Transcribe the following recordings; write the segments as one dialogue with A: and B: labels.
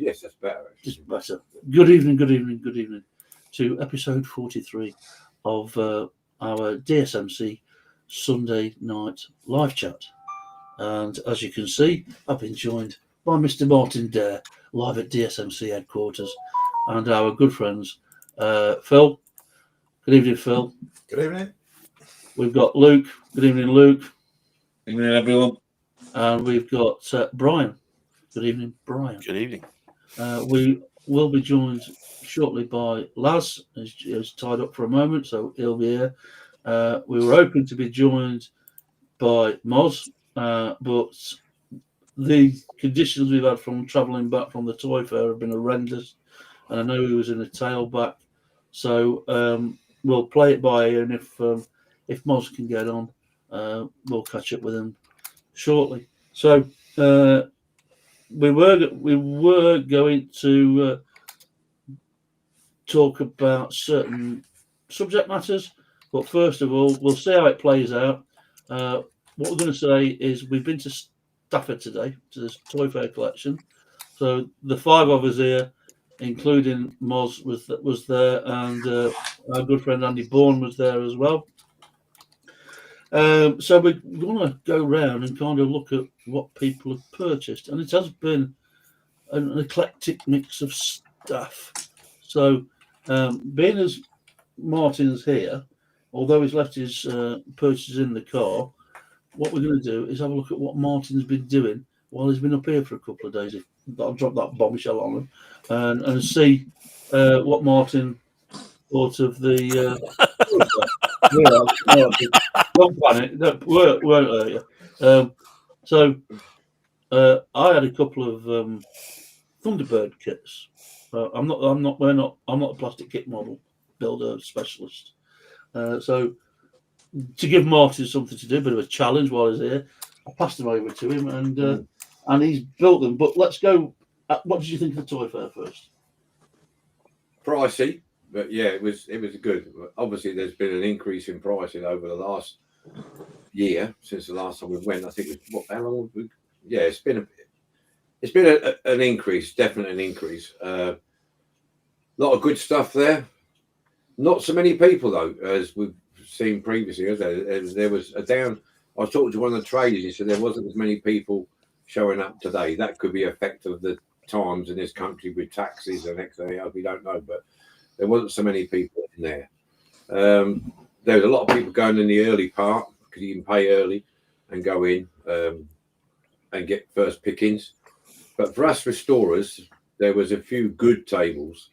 A: Yes, that's better.
B: Just better. Good evening to episode 43 of our DSMC Sunday night live chat. And as you can see, I've been joined by Mr. Martin Dare, live at DSMC headquarters, and our good friends, Phil. Good evening, Phil.
C: Good evening.
B: We've got Luke. Good evening, Luke.
D: Good evening, everyone.
B: And we've got Bryan. Good evening, Bryan.
D: Good evening.
B: We will be joined shortly by Laz. He's tied up for a moment, so he'll be here. We were hoping to be joined by MOS, but the conditions we've had from travelling back from the Toy Fair have been horrendous, and I know he was in a tailback. So we'll play it by ear, and if MOS can get on, we'll catch up with him shortly. So we were going to talk about certain subject matters, but first of all, we'll see how it plays out. What we're going to say is we've been to Stafford today, to this Toy Fair collection. So the five of us here, including Moz, was there, and our good friend Andy Bourne was there as well. So we're going to go round and kind of look at what people have purchased, and it has been an eclectic mix of stuff. So being as Martin's here, although he's left his purchases in the car, what we're going to do is have a look at what Martin's been doing while he's been up here for a couple of days. I'll drop that bombshell on him and see what Martin thought of the... Don't panic. Won't hurt you. So I had a couple of Thunderbird kits. I'm not a plastic kit model builder specialist. So to give Martin something to do, a bit of a challenge while he's here, I passed them over to him, and he's built them. But let's go. What did you think of the Toy Fair first?
A: Pricey, but yeah, it was good. Obviously, there's been an increase in pricing over the last year since the last time we went. I think how long? Yeah, it's been an increase, definitely an increase. A lot of good stuff there. Not so many people though, as we've seen previously. There was a down. I was talking to one of the traders. He said there wasn't as many people showing up today. That could be an effect of the times in this country with taxes and everything else. We don't know, but there wasn't so many people in there. There was a lot of people going in the early part because you can pay early and go in and get first pickings. But for us restorers, there was a few good tables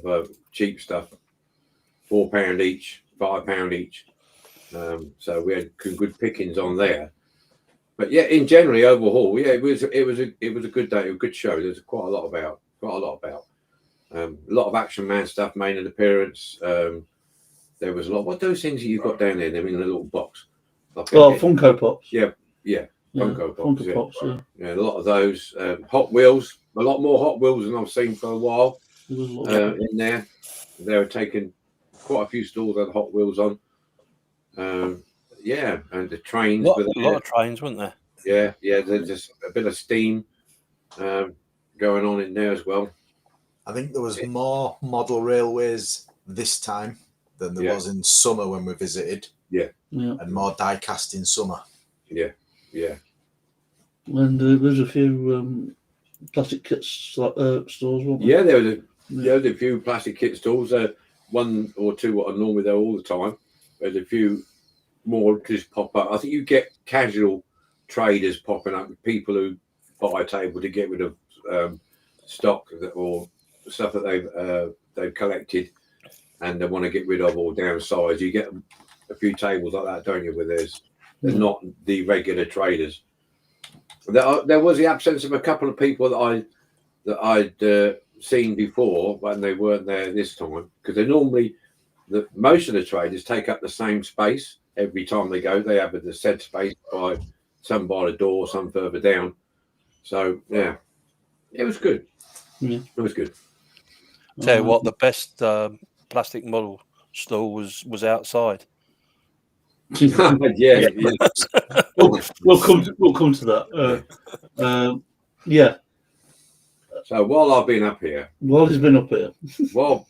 A: of cheap stuff, £4 each, £5 each. So we had good pickings on there. But yeah, in generally overall, yeah, it was a good day, a good show. There's quite a lot about. A lot of Action Man stuff made an appearance. There was a lot. What are those things that you've got down there? They're in a little box.
B: Funko Pops.
A: Yeah. Funko Pops.
B: Funko Pops.
A: Yeah, a lot of those. Hot Wheels. A lot more Hot Wheels than I've seen for a while. In there, they were taking quite a few stalls had Hot Wheels on. And the trains.
D: A lot of trains, weren't there?
A: Yeah. There's just a bit of steam going on in there as well.
C: I think there was more model railways this time than there was in summer when we visited. Yeah. And more die-cast in summer.
A: Yeah.
B: And there's a few plastic kit stores, weren't there?
A: Yeah, there was a few plastic kit stores. One or two what are normally there all the time. There's a few more just pop up. I think you get casual traders popping up, people who buy a table to get rid of stock or stuff that they've collected and they want to get rid of or downsize. You get a few tables like that, don't you? Where there's not the regular traders. There was the absence of a couple of people that I'd seen before when they weren't there this time, because they're normally most of the traders take up the same space every time they go. They have the said space some by the door, some further down. So yeah, it was good.
B: Yeah,
A: it was good.
D: Tell you what, the best plastic model stall was outside.
A: Yeah.
B: We'll come to that.
A: So while I've been up here,
B: while he's been up here,
A: while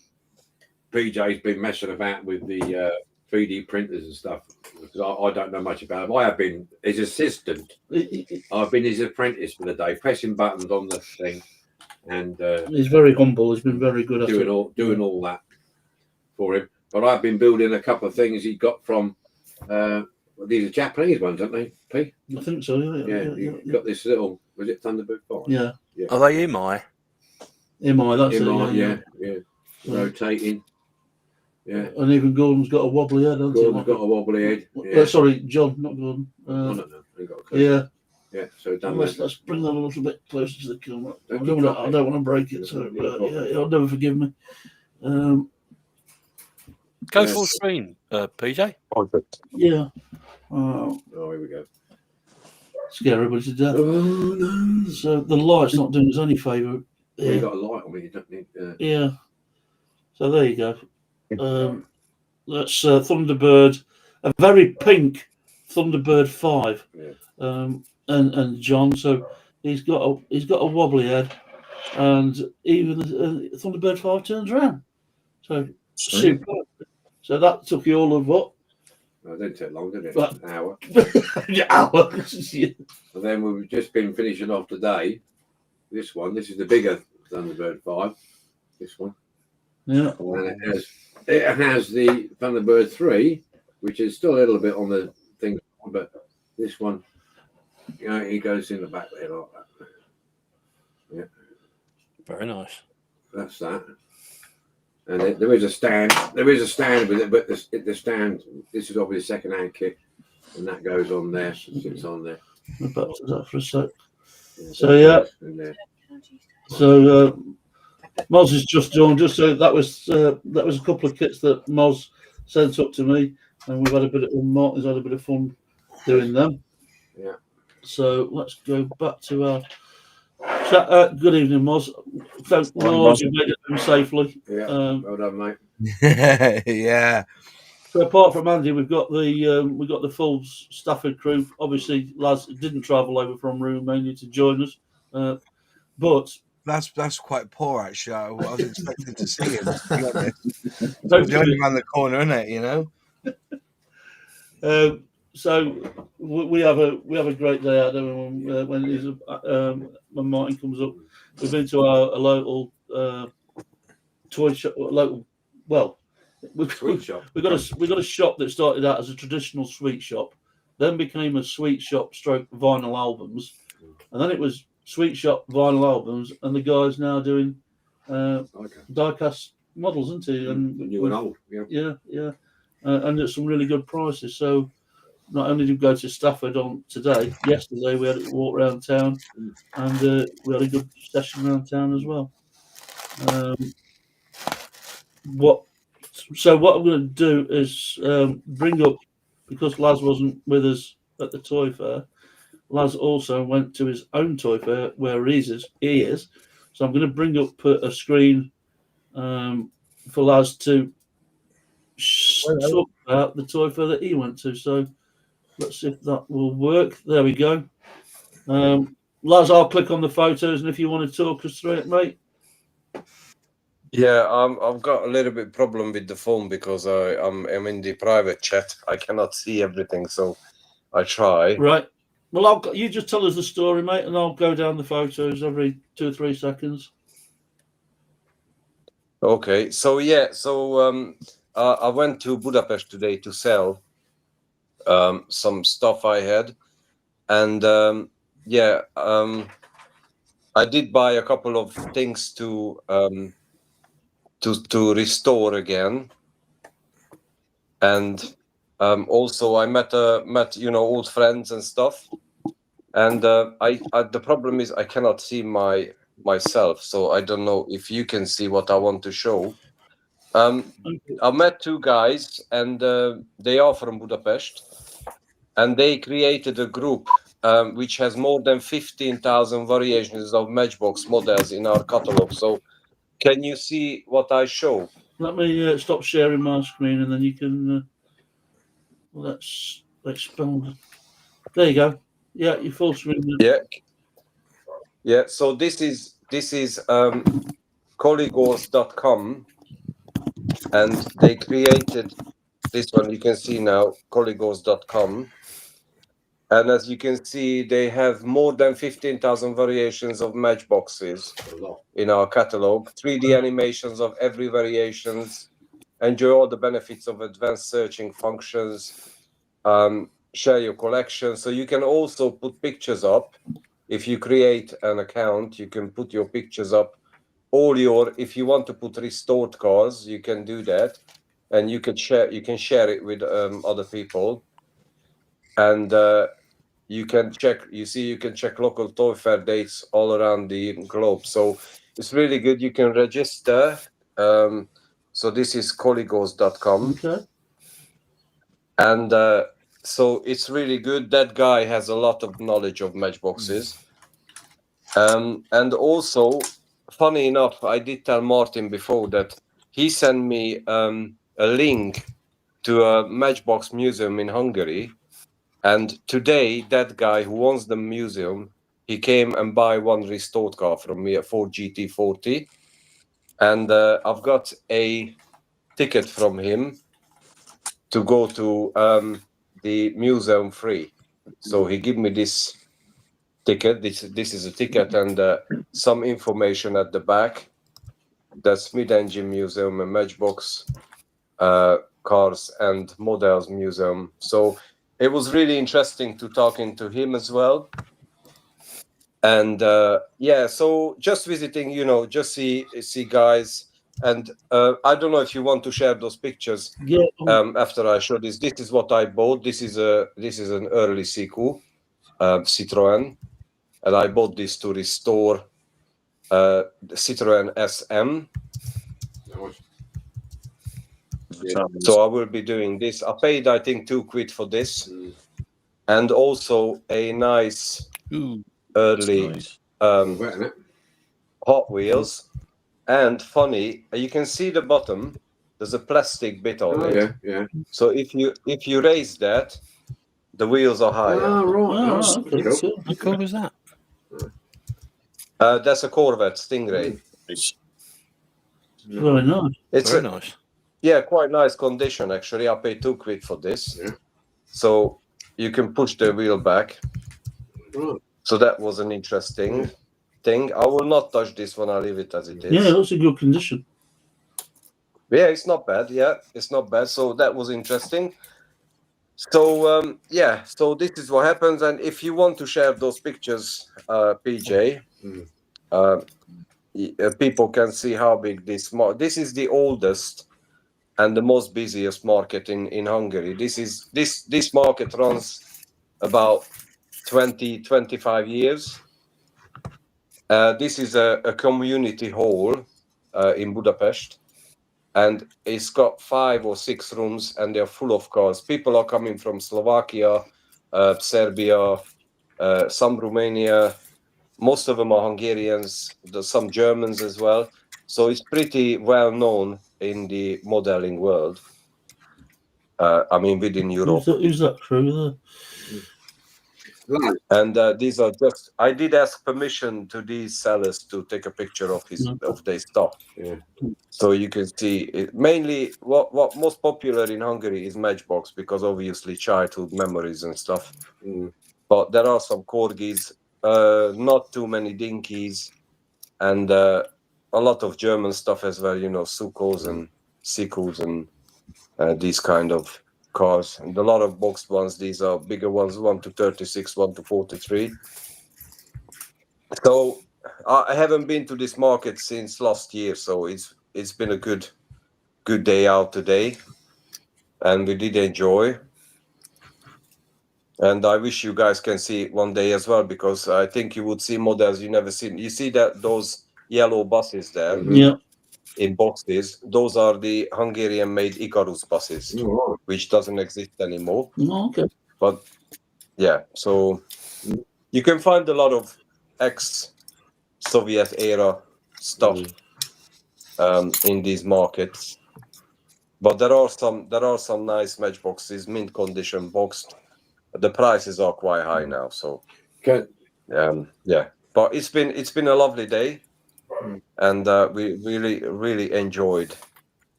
A: PJ's been messing about with the 3D printers and stuff, because I don't know much about them. I have been his assistant. I've been his apprentice for the day, pressing buttons on the thing, and
B: he's very humble. He's been very good at
A: doing all that for him. But I've been building a couple of things he got from. These are Japanese ones, aren't they, P?
B: I think so. Yeah.
A: Got this little. Was it Thunderbird 5?
B: Yeah.
D: Are they EMI?
B: EMI, that's
A: EMI,
B: it.
A: Yeah. Rotating. Yeah.
B: And even Gordon's got a wobbly head, hasn't
A: Gordon's got a wobbly head.
B: Yeah. Sorry, John, not Gordon.
A: I don't know.
B: Yeah.
A: Yeah. So done.
B: Let's bring that a little bit closer to the camera. I don't want to break it. So I'll never forgive me.
D: Go full screen, PJ.
B: Yeah.
A: Oh, here we go.
B: Scare everybody to death.
A: Oh, no.
B: So the light's not doing us any favour.
A: Yeah. You got a light on me. You don't need.
B: Yeah. So there you go. That's Thunderbird, a very pink Thunderbird 5.
A: Yeah.
B: And John. So he's got a wobbly head, and even Thunderbird 5 turns around. So super. So that took you all of what?
A: No, it didn't take long, did it? An hour.
B: An hour.
A: And then we've just been finishing off today. This one. This is the bigger Thunderbird 5. This one.
B: Yeah.
A: And it has the Thunderbird 3, which is still a little bit on the thing, but this one, he goes in the back there like that. Yeah.
D: Very nice.
A: That's that. And there is a stand. There is a stand with it, but the stand. This is obviously a second-hand kit, and that goes on there. Sits on there.
B: Back to that for a sec. Yeah. So Moz has just joined us. So that was a couple of kits that Moz sent up to me, and we've had a bit of Martin's had a bit of fun doing them.
A: Yeah.
B: So let's go back to our chat. Good evening, Moz. Thank Lord you made it home safely.
A: Yeah. Well done, mate.
C: Yeah.
B: So apart from Andy, we've got the full Stafford crew. Obviously, Laz didn't travel over from Romania to join us, but
E: that's quite poor actually. I was expecting to see him. To be honest. The only man in the corner, isn't it? You know.
B: So we have a great day out there when Martin comes up. We've been to a local toy shop.
A: Sweet shop.
B: We got a shop that started out as a traditional sweet shop, then became a sweet shop stroke vinyl albums, and then it was sweet shop vinyl albums, and the guy's now doing diecast models, isn't he? And
A: new and old.
B: Yeah. And at some really good prices. So not only did we go to Stafford yesterday we had a walk around town, and we had a good session around town as well. What I'm going to do is bring up, because Laz wasn't with us at the toy fair. Laz also went to his own toy fair where he is. So I'm going to bring up a screen for Laz to talk about the toy fair that he went to. So let's see if that will work. There we go. Laz, I'll click on the photos, and if you want to talk us through it, mate.
F: Yeah, I've got a little bit problem with the phone because I'm in the private chat. I cannot see everything, so I try.
B: Right. Well, you just tell us the story, mate, and I'll go down the photos every 2 or 3 seconds.
F: Okay. So I went to Budapest today to sell some stuff I had, and I did buy a couple of things to restore again, and also I met old friends and stuff, and the problem is I cannot see myself, so I don't know if you can see what I want to show. I met 2 guys, and they are from Budapest, and they created a group which has more than 15,000 variations of Matchbox models in our catalog. So can you see what I show?
B: Let me stop sharing my screen, and then you can let's expand. There you go. Yeah, your full screen.
F: Yeah. So this is this is Coligos.com, and they created this one. You can see now Coligos.com, and as you can see, they have more than 15,000 variations of matchboxes in our catalog. 3D animations of every variations. Enjoy all the benefits of advanced searching functions. Share your collection. So you can also put pictures up. If you create an account, you can put your pictures up. If you want to put restored cars, you can do that, and you can share it with other people. And you can check. You can check local toy fair dates all around the globe. So it's really good. You can register. So this is Coligos.com.
B: Okay.
F: And so it's really good. That guy has a lot of knowledge of matchboxes. And also, funny enough, I did tell Martin before that he sent me a link to a matchbox museum in Hungary. And today, that guy who owns the museum, he came and buy one restored car from me, a Ford GT40. And I've got a ticket from him to go to the museum free. So he gave me this ticket. This is a ticket and some information at the back. That's Mid-Engine Museum and Matchbox Cars and Models Museum. So it was really interesting to talking to him as well. And so just visiting, just see guys. And I don't know if you want to share those pictures.
B: Yeah.
F: After I show this, this is what I bought. This is an early Siku, Citroën, and I bought this to restore the Citroën SM. So I will be doing this. I paid, I think, £2 for this, and also a nice early Hot Wheels. And funny, you can see the bottom. There's a plastic bit on it.
A: Yeah.
F: So if you raise that, the wheels are higher.
B: Okay.
A: Cool.
D: How cool is that?
F: That's a Corvette Stingray.
B: Very nice.
F: It's
D: Very nice.
F: Yeah, quite nice condition actually. I paid £2 for this.
A: Yeah.
F: So you can push the wheel back.
A: Right.
F: So that was an interesting thing. I will not touch this one. I'll leave it as it is.
B: Yeah, that's a good condition.
F: Yeah, it's not bad. Yeah, it's not bad. So that was interesting. So so this is what happens. And if you want to share those pictures, PJ, people can see how big this is the oldest and the most busiest market in Hungary. This market runs about 20-25 years. This is a community hall in Budapest, and it's got 5 or 6 rooms, and they're full of cars. People are coming from Slovakia, Serbia, some Romania. Most of them are Hungarians. There's some Germans as well. So it's pretty well known in the modeling world. Within Europe.
B: Who's that crew there?
F: And these are just. I did ask permission to these sellers to take a picture of their stuff.
A: Yeah.
F: So you can see it. Mainly, what most popular in Hungary is Matchbox, because obviously childhood memories and stuff. But there are some Corgis, not too many Dinkies, and a lot of German stuff as well. Sukos and Sikus and these kind of cars, and a lot of boxed ones. These are bigger ones, 1 to 36, 1 to 43. So I haven't been to this market since last year, so it's been a good day out today, and we did enjoy. And I wish you guys can see it one day as well, because I think you would see models you never seen. You see that those yellow buses there?
B: Yeah.
F: In boxes, those are the Hungarian-made Icarus buses, which doesn't exist anymore.
B: Okay.
F: But yeah, so you can find a lot of ex-Soviet era stuff in these markets. But there are some nice matchboxes, mint condition boxed. The prices are quite high now, so yeah. But it's been a lovely day. and we really enjoyed,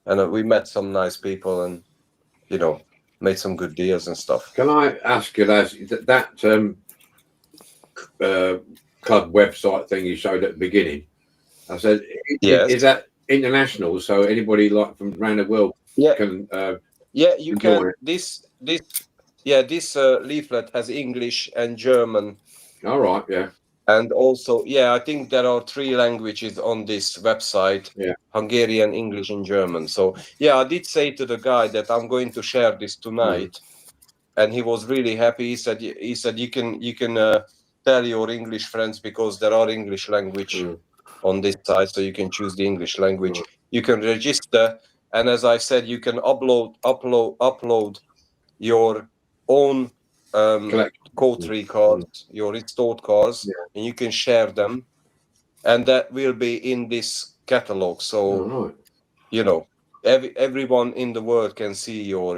F: and we met some nice people, and made some good deals and stuff.
A: Can I ask you, Les, that club website thing you showed at the beginning? I said,
F: yes.
A: Is that international? So anybody like from around the world can?
F: You can. This leaflet has English and German.
A: All right, yeah.
F: And also, I think there are 3 languages on this website: Hungarian, English, and German. So, I did say to the guy that I'm going to share this tonight, and he was really happy. He said you can tell your English friends, because there are English language on this site, so you can choose the English language. You can register, and as I said, you can upload your own coterie cards, your restored cars, and you can share them, and that will be in this catalog. So everyone in the world can see your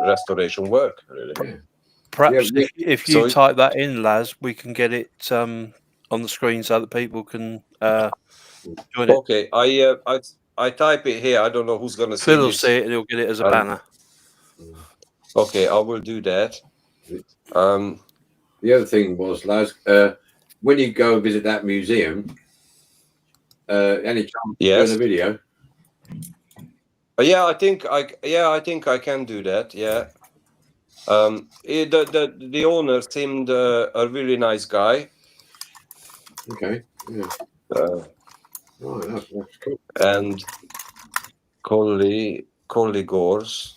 F: restoration work, really.
D: Perhaps if you type that in, Laz, we can get it on the screen so that people can join it.
F: Okay, I type it here. I don't know who's going to see
D: Phil will
F: this.
D: see it and he'll get it as a banner.
F: Okay, I will do that.
A: The other thing was, Laz, when you go visit that museum, any chance doing a video?
F: I think I can do that. Yeah. The owner seemed a really nice guy.
A: Okay. Yeah. That's cool.
F: And Collie Gores.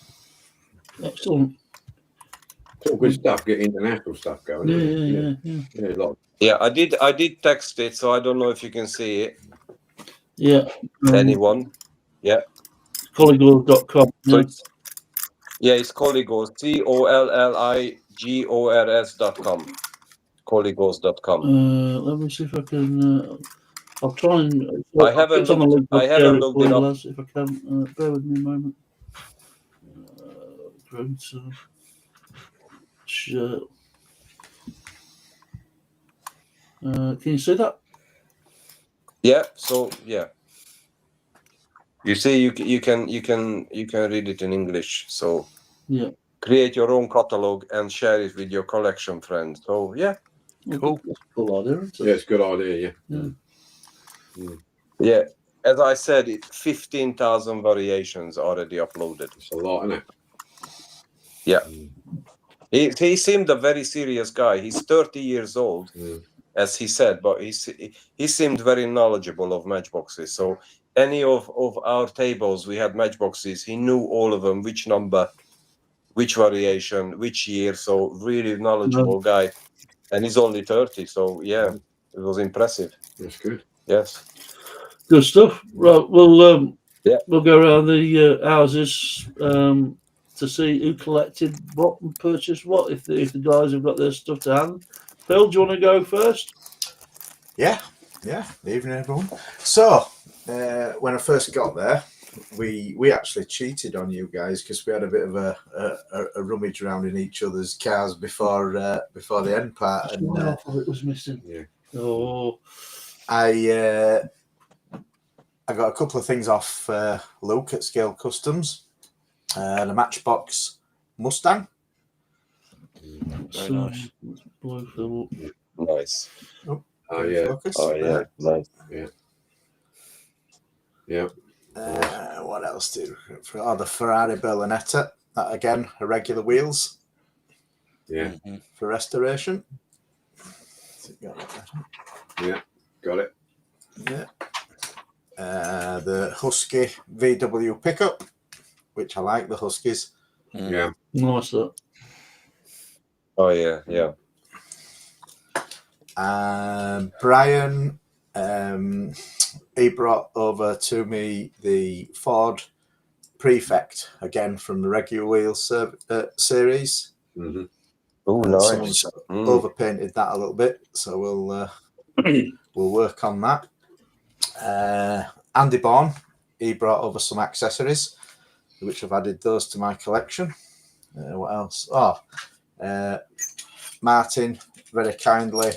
B: Excellent.
A: It's all good stuff. Get international stuff going.
B: Yeah.
F: I did text it, so I don't know if you can see it.
B: Yeah.
F: Anyone? Yeah.
B: Colligores.com.
F: So it's Colligores. COLLIGORS.com. Colligores.com.
B: Let me see if I can. I'll try and.
F: I haven't looked it up.
B: If I can, bear with me a moment. Can you see that?
F: Yeah. So you see, you can read it in English. So create your own catalog and share it with your collection friends. So
B: cool. Cool idea.
A: It's a good idea.
F: Yeah. As I said, 15,000 variations already uploaded.
A: It's a lot, isn't it?
F: Yeah. He seemed a very serious guy. He's 30 years old, as he said, but he seemed very knowledgeable of matchboxes. So any of our tables, we had matchboxes. He knew all of them, which number, which variation, which year. So really knowledgeable guy. And he's only 30. So it was impressive.
A: That's good.
F: Yes.
B: Good stuff. Right. We'll go around the houses to see who collected what and purchased what. If the guys have got their stuff to hand. Phil, do you want to go first?
C: Yeah. Good evening, everyone. So when I first got there, we actually cheated on you guys because we had a bit of a rummage around in each other's cars before the end part, and
B: half of it was missing.
A: Yeah.
B: Oh.
C: I got a couple of things off Luke at Scale Customs. The Matchbox Mustang.
F: Very nice. Nice.
C: Oh yeah.
F: Focus. Oh yeah. Nice.
A: Yeah.
C: What else do? The Ferrari Berlinetta. That again, irregular wheels.
A: Yeah.
C: For restoration.
A: Yeah. Got it.
C: Yeah. The Husky VW pickup, which I like the Huskies.
A: Yeah.
B: Nice that.
F: Oh yeah.
C: Bryan, he brought over to me the Ford Prefect again from the regular wheel series.
F: Oh, nice.
C: Someone's overpainted that a little bit, so we'll work on that. Andy Bourne, he brought over some accessories, which I've added those to my collection. What else? Martin very kindly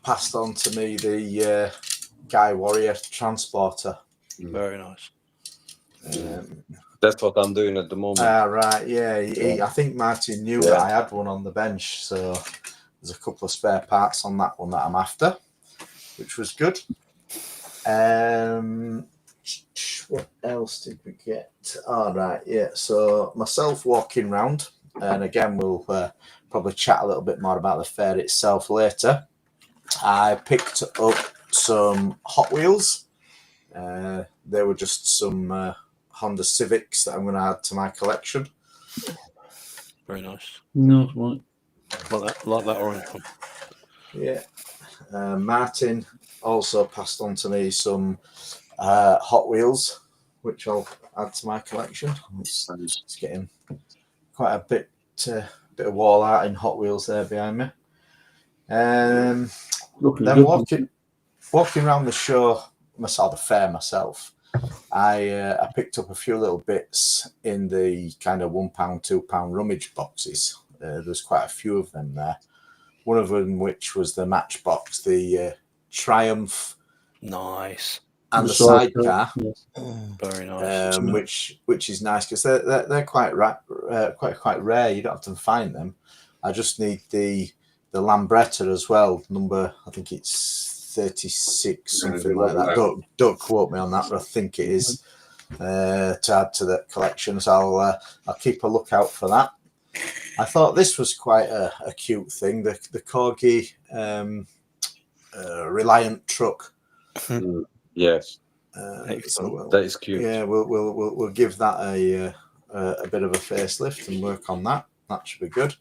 C: passed on to me the Guy Warrior Transporter.
D: Very nice.
F: That's what I'm doing at the moment.
C: Right, yeah. I think Martin knew that I had one on the bench, so there's a couple of spare parts on that one that I'm after, which was good. What else did we get? All right, yeah. So myself walking round, and again, we'll probably chat a little bit more about the fair itself later. I picked up some Hot Wheels. They were just some Honda Civics that I'm going to add to my collection.
D: Very nice.
B: No, right.
D: Like that orange one.
C: Yeah. Martin also passed on to me some Hot Wheels, which I'll add to my collection. It's getting quite a bit of wall art in Hot Wheels there behind me. Then walking around the show, the fair myself, I picked up a few little bits in the kind of £1, £2 rummage boxes. There's quite a few of them there. One of them, which was the Matchbox, the Triumph,
D: nice,
C: and the sidecar.
D: Very nice.
C: Which is nice because they're quite rare. You don't often find them. I just need the Lambretta as well. Number, I think it's 36, something like that. Don't quote me on that, but I think it is, to add to the collection. So I'll keep a lookout for that. I thought this was quite a cute thing. The Corgi Reliant truck.
F: Yes.
C: So
F: that is cute.
C: Yeah, we'll give that a bit of a facelift and work on that. That should be good.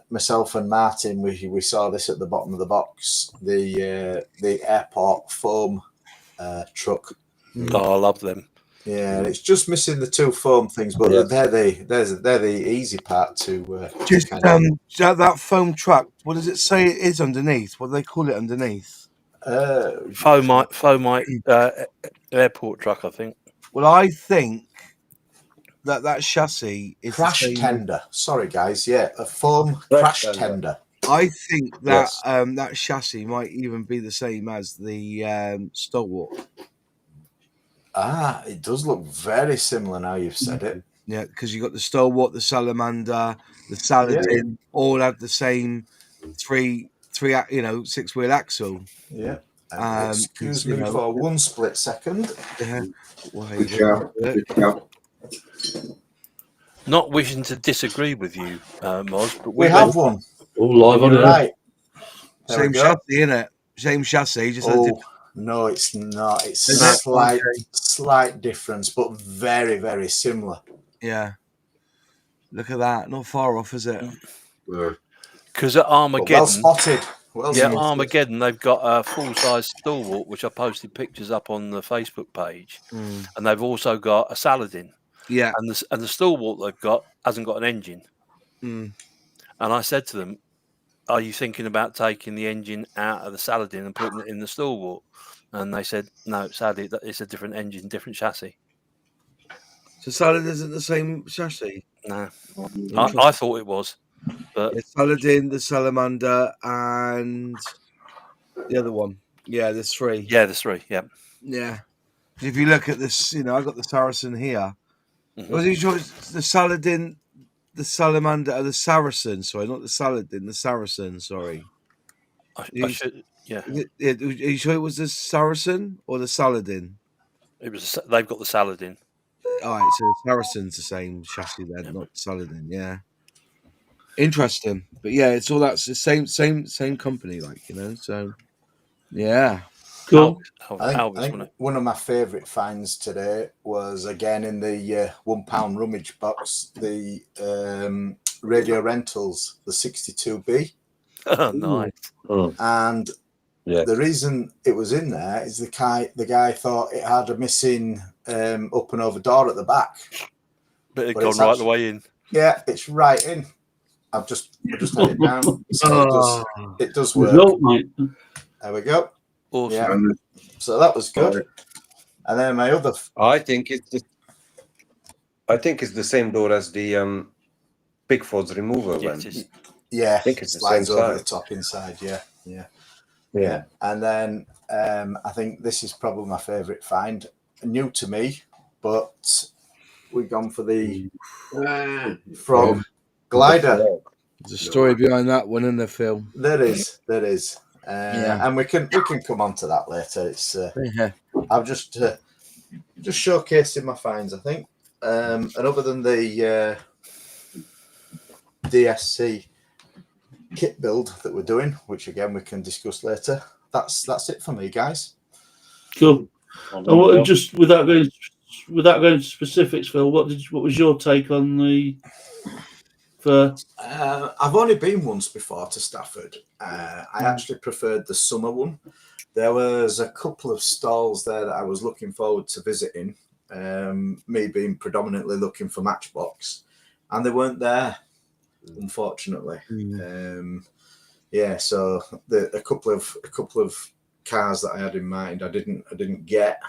C: Myself and Martin, we saw this at the bottom of the box. The airport foam truck.
D: Oh, I love them.
C: Yeah, it's just missing the two foam things, but they're the easy part to.
E: Just that foam truck. What does it say it is underneath? What do they call it underneath?
D: Foamite airport truck, I think.
E: Well, I think that chassis is
C: crash tender. Sorry, guys. Yeah, a foam crash tender.
E: I think that that chassis might even be the same as the Stalwart.
C: It does look very similar now you've said it.
E: Yeah, because you got the Stalwart, the Salamander, the Saladin, all have the same three 6-wheel axle.
C: Yeah. Excuse me for one split second.
E: Yeah.
D: Not wishing to disagree with you, Moz, but
C: we have one.
B: All live on it.
C: Right.
E: Same chassis, innit? Same chassis. Just
C: no, it's not. It's slight difference, but very, very similar.
E: Yeah. Look at that. Not far off, is it?
D: Because at Armageddon,
C: well spotted.
D: Armageddon, they've got a full-size Stalwart, which I posted pictures up on the Facebook page, and they've also got a Saladin.
E: Yeah,
D: and the Stalwart they've got hasn't got an engine.
E: And
D: I said to them, "Are you thinking about taking the engine out of the Saladin and putting it in the Stalwart?" And they said, "No, sadly, it's a different engine, different chassis."
E: So Saladin isn't the same chassis.
D: No, I thought it was. But
E: Saladin, the Salamander, and the other one. Yeah, there's three.
D: Yeah, there's three. Yeah.
E: Yeah. If you look at this, I got the Saracen here.
D: Mm-hmm.
E: Was it the Saladin, the Salamander, the Saracen? Sorry, not the Saladin, the Saracen. Sorry.
D: I should. Yeah.
E: Are you sure it was the Saracen or the Saladin?
D: It was. They've got the Saladin.
E: All right, so Saracen's the same chassis then, not Saladin. Yeah. Interesting, but yeah, it's all that's the same company, So, yeah,
B: cool.
C: I think one of my favourite finds today was again in the £1 rummage box, the Radio Rentals, the 62B.
D: Oh, nice.
C: And the reason it was in there is the guy thought it had a missing up and over door at the back,
D: but it gone right the way in.
C: Yeah, it's right in. I've just had it down, so it does work. There we go.
D: Awesome.
C: Yeah. So that was good. And then my other,
F: I think it's the same door as the Bigfoot's remover.
D: Yes,
C: Yeah,
F: think it's the
C: slides
F: same
C: over the
F: size.
C: top inside. Yeah.
F: Yeah.
C: And then I think this is probably my favourite find, new to me, but we've gone for the frog glider.
E: There's a story behind that one in the film.
C: There is.
E: Yeah.
C: And we can come on to that later. It's
E: Yeah.
C: I've just showcasing my finds, I think. And other than the DSC kit build that we're doing, which again we can discuss later, that's it for me, guys.
B: Cool. And just without going into specifics, Phil, what was your take on the?
C: I've only been once before to Stafford. I actually preferred the summer one. There was a couple of stalls there that I was looking forward to visiting. Me being predominantly looking for Matchbox, and they weren't there, unfortunately. So a couple of cars that I had in mind, I didn't get.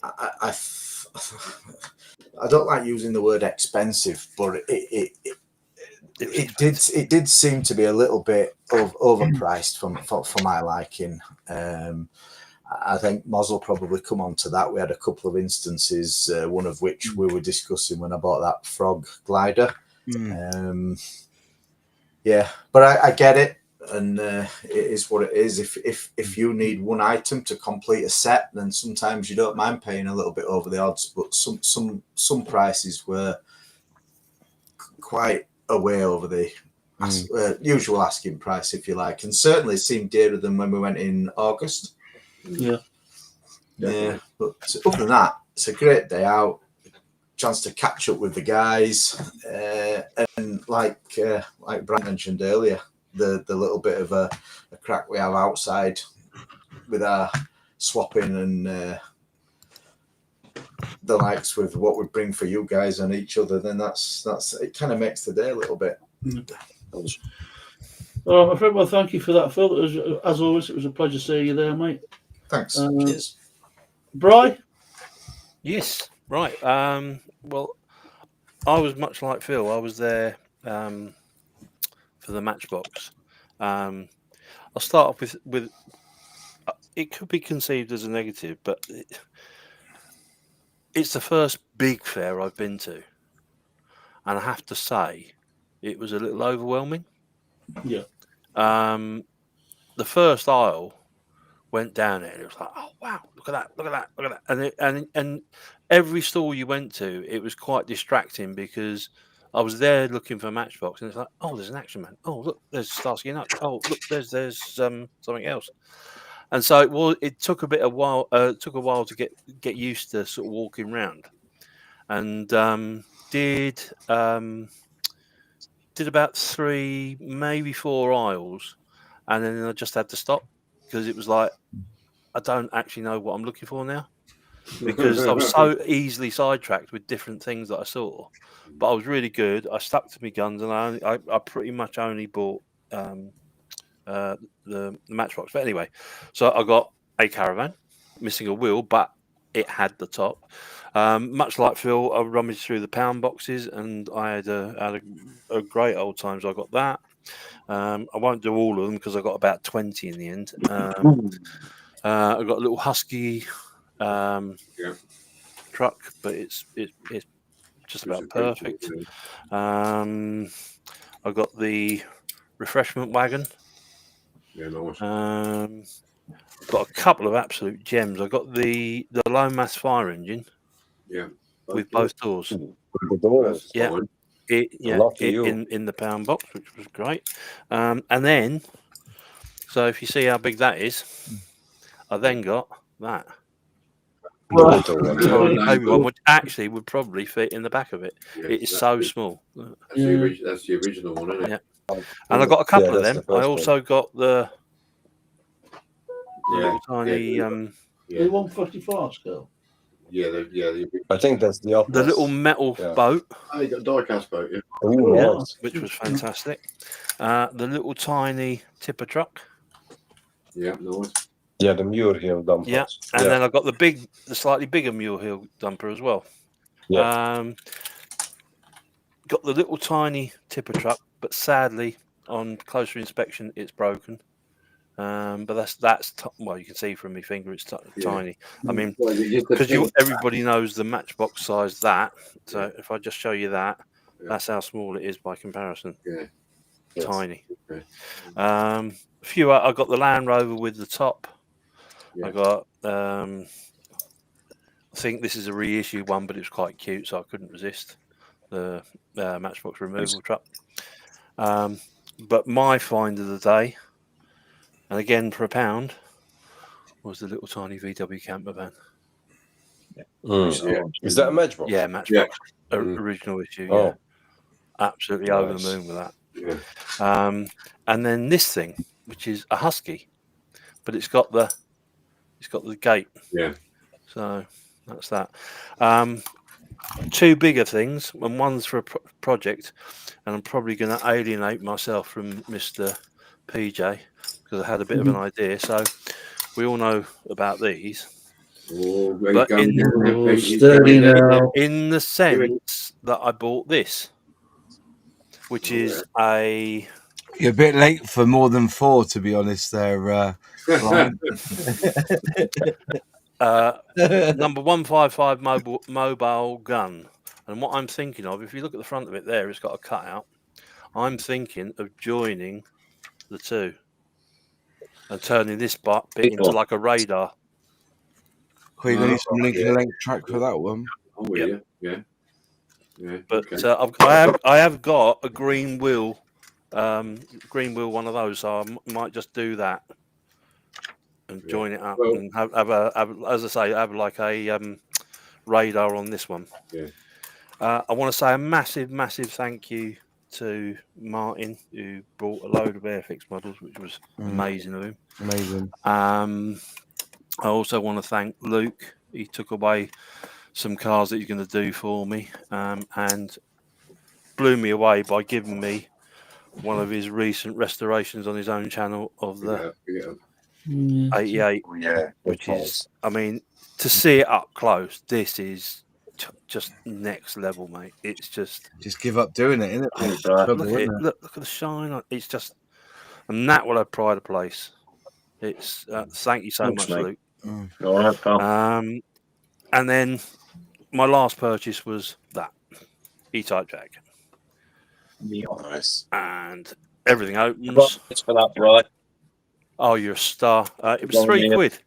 C: I don't like using the word expensive, but it did seem to be a little bit overpriced for my liking. I think Moz will probably come on to that. We had a couple of instances, one of which we were discussing when I bought that frog glider. But I get it, and it is what it is. If you need one item to complete a set, then sometimes you don't mind paying a little bit over the odds. But some prices were quite away over the usual asking price, if you like, and certainly seemed dearer than when we went in August.
B: Yeah.
C: But other than that, it's a great day out, chance to catch up with the guys, and like Bryan mentioned earlier, the little bit of a crack we have outside with our swapping and the likes with what we bring for you guys and each other, then that's it. Kind of makes the day a little bit.
B: All right, my friend. Well, thank you for that, Phil. As always, it was a pleasure seeing you there, mate.
C: Thanks.
B: Cheers. Bryan?
D: Yes, right. Well, I was much like Phil. I was there for the Matchbox. I'll start off with it could be conceived as a negative, but it's the first big fair I've been to, and I have to say, it was a little overwhelming.
B: Yeah.
D: The first aisle went down it, and it was like, oh wow, look at that, and every stall you went to, it was quite distracting because I was there looking for Matchbox, and it's like, oh, there's an Action Man. Oh, look, there's Starsky and Hutch. Oh, look, there's something else. And so it took a while to get used to sort of walking around, and did about 3, maybe 4 aisles, and then I just had to stop because it was like, I don't actually know what I'm looking for now, because I was so easily sidetracked with different things that I saw. But I was really good. I stuck to my guns, and I pretty much only bought the Matchbox. But anyway, so I got a Caravan, missing a wheel, but it had the top. Much like Phil, I rummaged through the pound boxes, and I had a great old time. So I got that. I won't do all of them because I got about 20 in the end. I got a little Husky truck, but it's just about perfect. I got the refreshment wagon.
A: Yeah, nice.
D: Got a couple of absolute gems. I got the low mass fire engine.
A: Yeah.
D: With both doors.
F: The doors.
D: Yeah. In the pound box, which was great. And then, so if you see how big that is, I then got that. One, which actually would probably fit in the back of it.
A: Yeah,
D: it is so small.
A: That's the original one, isn't it?
D: Yeah. And I got a couple of them. I also got the little tiny
B: the 155 scale.
F: I think that's the opposite.
D: The little metal boat.
A: Oh, you got a diecast boat, yeah.
D: Which was fantastic. The little tiny tipper truck.
A: Yeah, nice.
F: Yeah, the Muir Hill dumper.
D: Yeah, and then I got the slightly bigger Muir Hill dumper as well.
F: Yeah.
D: Got the little tiny tipper truck, but sadly on closer inspection, it's broken. But that's well, you can see from my finger, it's tiny. I mean,
A: Well, it's just
D: because
A: a
D: everybody knows the Matchbox size that. So
A: Yeah.
D: if I just show you that,
A: Yeah.
D: that's how small it is by comparison.
A: Yeah.
D: Tiny.
A: Okay.
D: A few. I got the Land Rover with the top.
A: Yeah.
D: I got. I think this is a reissue one, but it was quite cute, so I couldn't resist the Matchbox removal truck. But my find of the day, and again for £1, was the little tiny VW camper van.
A: Yeah.
F: Is that a Matchbox?
D: Yeah, Matchbox
A: Mm.
D: original issue.
F: Oh.
D: Yeah, absolutely over the
F: Nice.
D: moon with that.
A: Yeah.
D: And then this thing, which is a Husky, but it's got the gate.
A: Yeah.
D: So that's that. Two bigger things, and one's for a project, and I'm probably going to alienate myself from Mr. PJ because I had a bit of an idea. So we all know about these.
A: Oh, where
D: But
A: you going
D: in-
A: down there,
B: Oh,
A: Pete? He's
B: steady
A: going down.
B: now.
D: In the sense that I bought this, which is a
E: You're a bit late for more than 4, to be honest. There, Bryan.
D: number 155 mobile gun. And what I'm thinking of, if you look at the front of it there, it's got a cutout. I'm thinking of joining the two and turning this bit into like a radar.
E: You're going to need some link track for that one.
A: I'm with you. Yeah. Yeah.
D: But
A: Okay.
D: I have got a green wheel one of those, so I might just do that and join it up and have as I say, have like a radar on this one.
A: Yeah.
D: I want to say a massive thank you to Martin, who brought a load of Airfix models, which was amazing of him.
E: Amazing.
D: I also want to thank Luke. He took away some cars that he's going to do for me, and blew me away by giving me one of his recent restorations on his own channel of the 88.
F: Yeah,
D: which is, I mean, to see it up close, this is just next level, mate. It's just
E: give up doing it, innit?
D: look at the shine on it's just, and that will have pride of place. It's thank you so much, Luke.
G: All right, pal.
D: And then my last purchase was that E-Type jack,
F: nice.
D: and everything opens.
G: It's for that, Bryan.
D: Oh, you're a star. It was £3.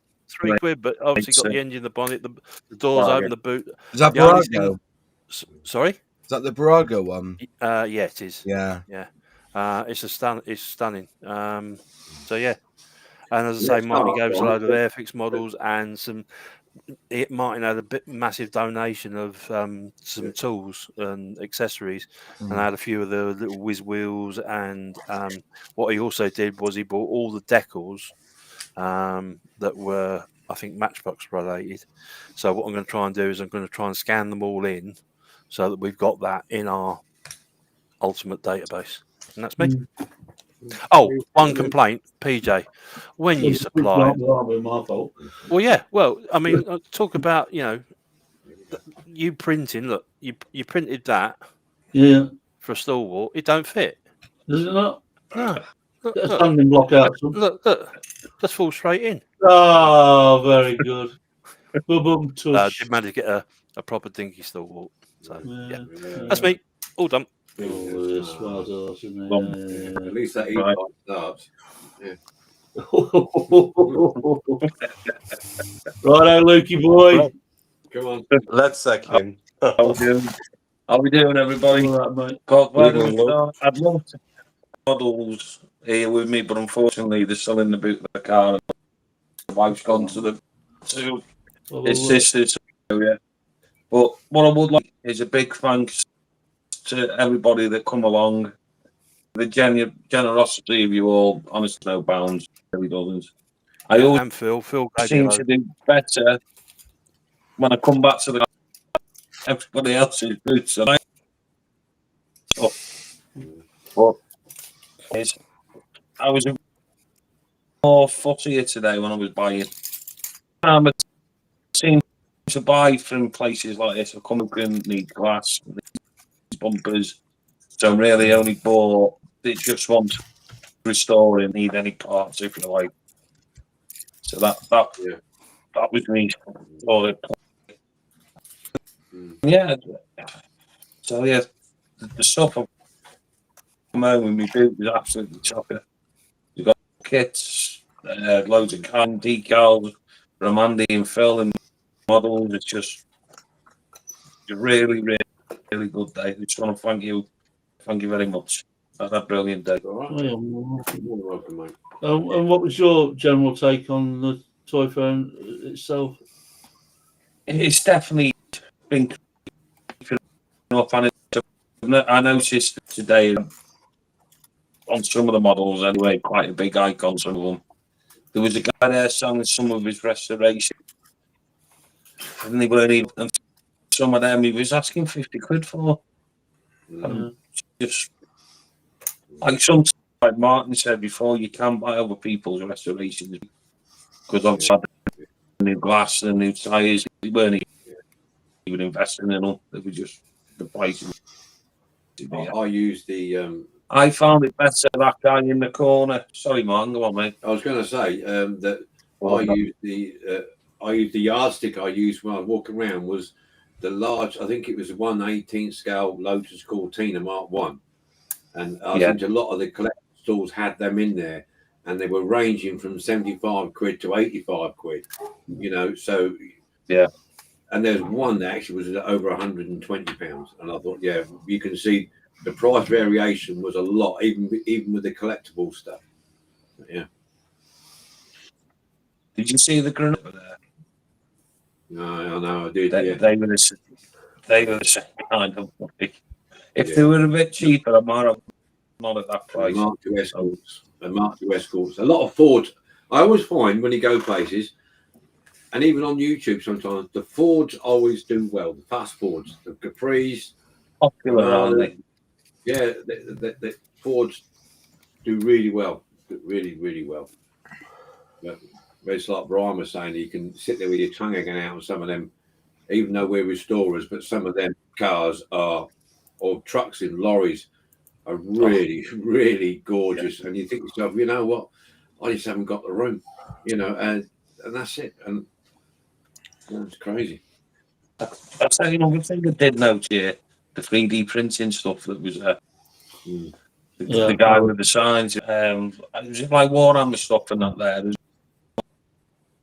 D: £3, but obviously got the engine, the bonnet, the doors open, the boot.
E: Is that
D: The only
E: Barago?
D: Sorry?
E: Is that the Barago one?
D: Yeah, it is.
E: Yeah.
D: It's stunning. So yeah, and as I say, Martin gave us a load of Airfix models and some. Martin had a massive donation of some tools and accessories, and I had a few of the little whiz wheels. And what he also did was he bought all the decals that were, I think, Matchbox related. So what I'm going to try and do is I'm going to try and scan them all in, so that we've got that in our ultimate database. And that's me. Oh, one complaint, PJ. When you supply, well, yeah. Well, I mean, talk about, you printing. Look, you printed that.
B: Yeah.
D: For a stalwart, it don't fit.
B: Does it not?
D: No. Look,
B: Get a standing block out.
D: Look, just fall straight in.
B: Oh, very good. Boom, tush.
D: Did manage to get a proper dinky stalwart. So yeah,
B: Yeah.
D: that's me. All done.
B: Oh, yes, well done, isn't it?
A: At least that E-Type starts. Yeah.
B: Righto, Lukey boy.
A: Come on.
F: Let's sack him.
G: How we doing, everybody?
B: All right, mate.
G: Where do we start? I'd love to have models here with me, but unfortunately, they're still in the boot of the car. The wife's gone to his sister's. Yeah. But what I would like is a big thanks to everybody that come along. The generosity of you all, honestly, no bounds. It really doesn't. I always
D: And Phil
G: seem to do better when I come back to the everybody else's boots. And I was more fussier today when I was buying. I seem to buy from places like this. I come and need glass, bumpers. So really only bought it just once restoring, need any parts if you like. So that was me. Yeah. So yeah, the stuff I'm home with me boot was absolutely chocker. You've got kits, loads of can decals from Andy and Phil and models. It's just a really, really, really good day. I just want to thank you very much. Had a brilliant day.
A: All right.
B: Oh, yeah,
A: You're welcome, mate.
B: and what was your general take on the toy fair itself?
G: It's definitely been creeping up, and I noticed today on some of the models anyway, quite a big icon. Some of them. There was a guy there selling some of his restoration, and they weren't even. And some of them he was asking 50 quid for. Just like some, like Martin said before, you can buy other people's restorations because obviously the new glass and new tyres, they weren't even investing in them. They were just the price.
A: I use the.
G: I found it better that guy in the corner. Sorry, Martin, go on, mate.
A: I was going to say that I use the yardstick I used when I was walking around was the large. I think it was a 1/18 scale Lotus Cortina Mark One, and I think a lot of the collector stores had them in there, and they were ranging from 75 quid to 85 quid. You know, so
G: yeah.
A: And there's one that actually was over 120 pounds, and I thought, yeah, you can see the price variation was a lot, even with the collectible stuff. Yeah.
G: Did you see the grenade there?
A: No, I know, I did.
G: They were the same kind of money. If they were a bit cheaper, I might have not at that price.
A: Mark II Escorts. A lot of Ford. I always find when you go places, and even on YouTube sometimes, the Fords always do well. The fast Fords, the Capris,
G: popular, aren't they?
A: Yeah, the Fords do really well. Really, really well. But it's like Bryan was saying, you can sit there with your tongue hanging out on some of them, even though we're restorers, but some of them cars are, or trucks and lorries, are really, really gorgeous. And you think to yourself, you know what? I just haven't got the room, you know, and that's it. And it's crazy.
G: I'll tell you one thing I did note here, the 3D printing stuff that was there. The guy with the signs, it was like Warhammer stuff and that there. There's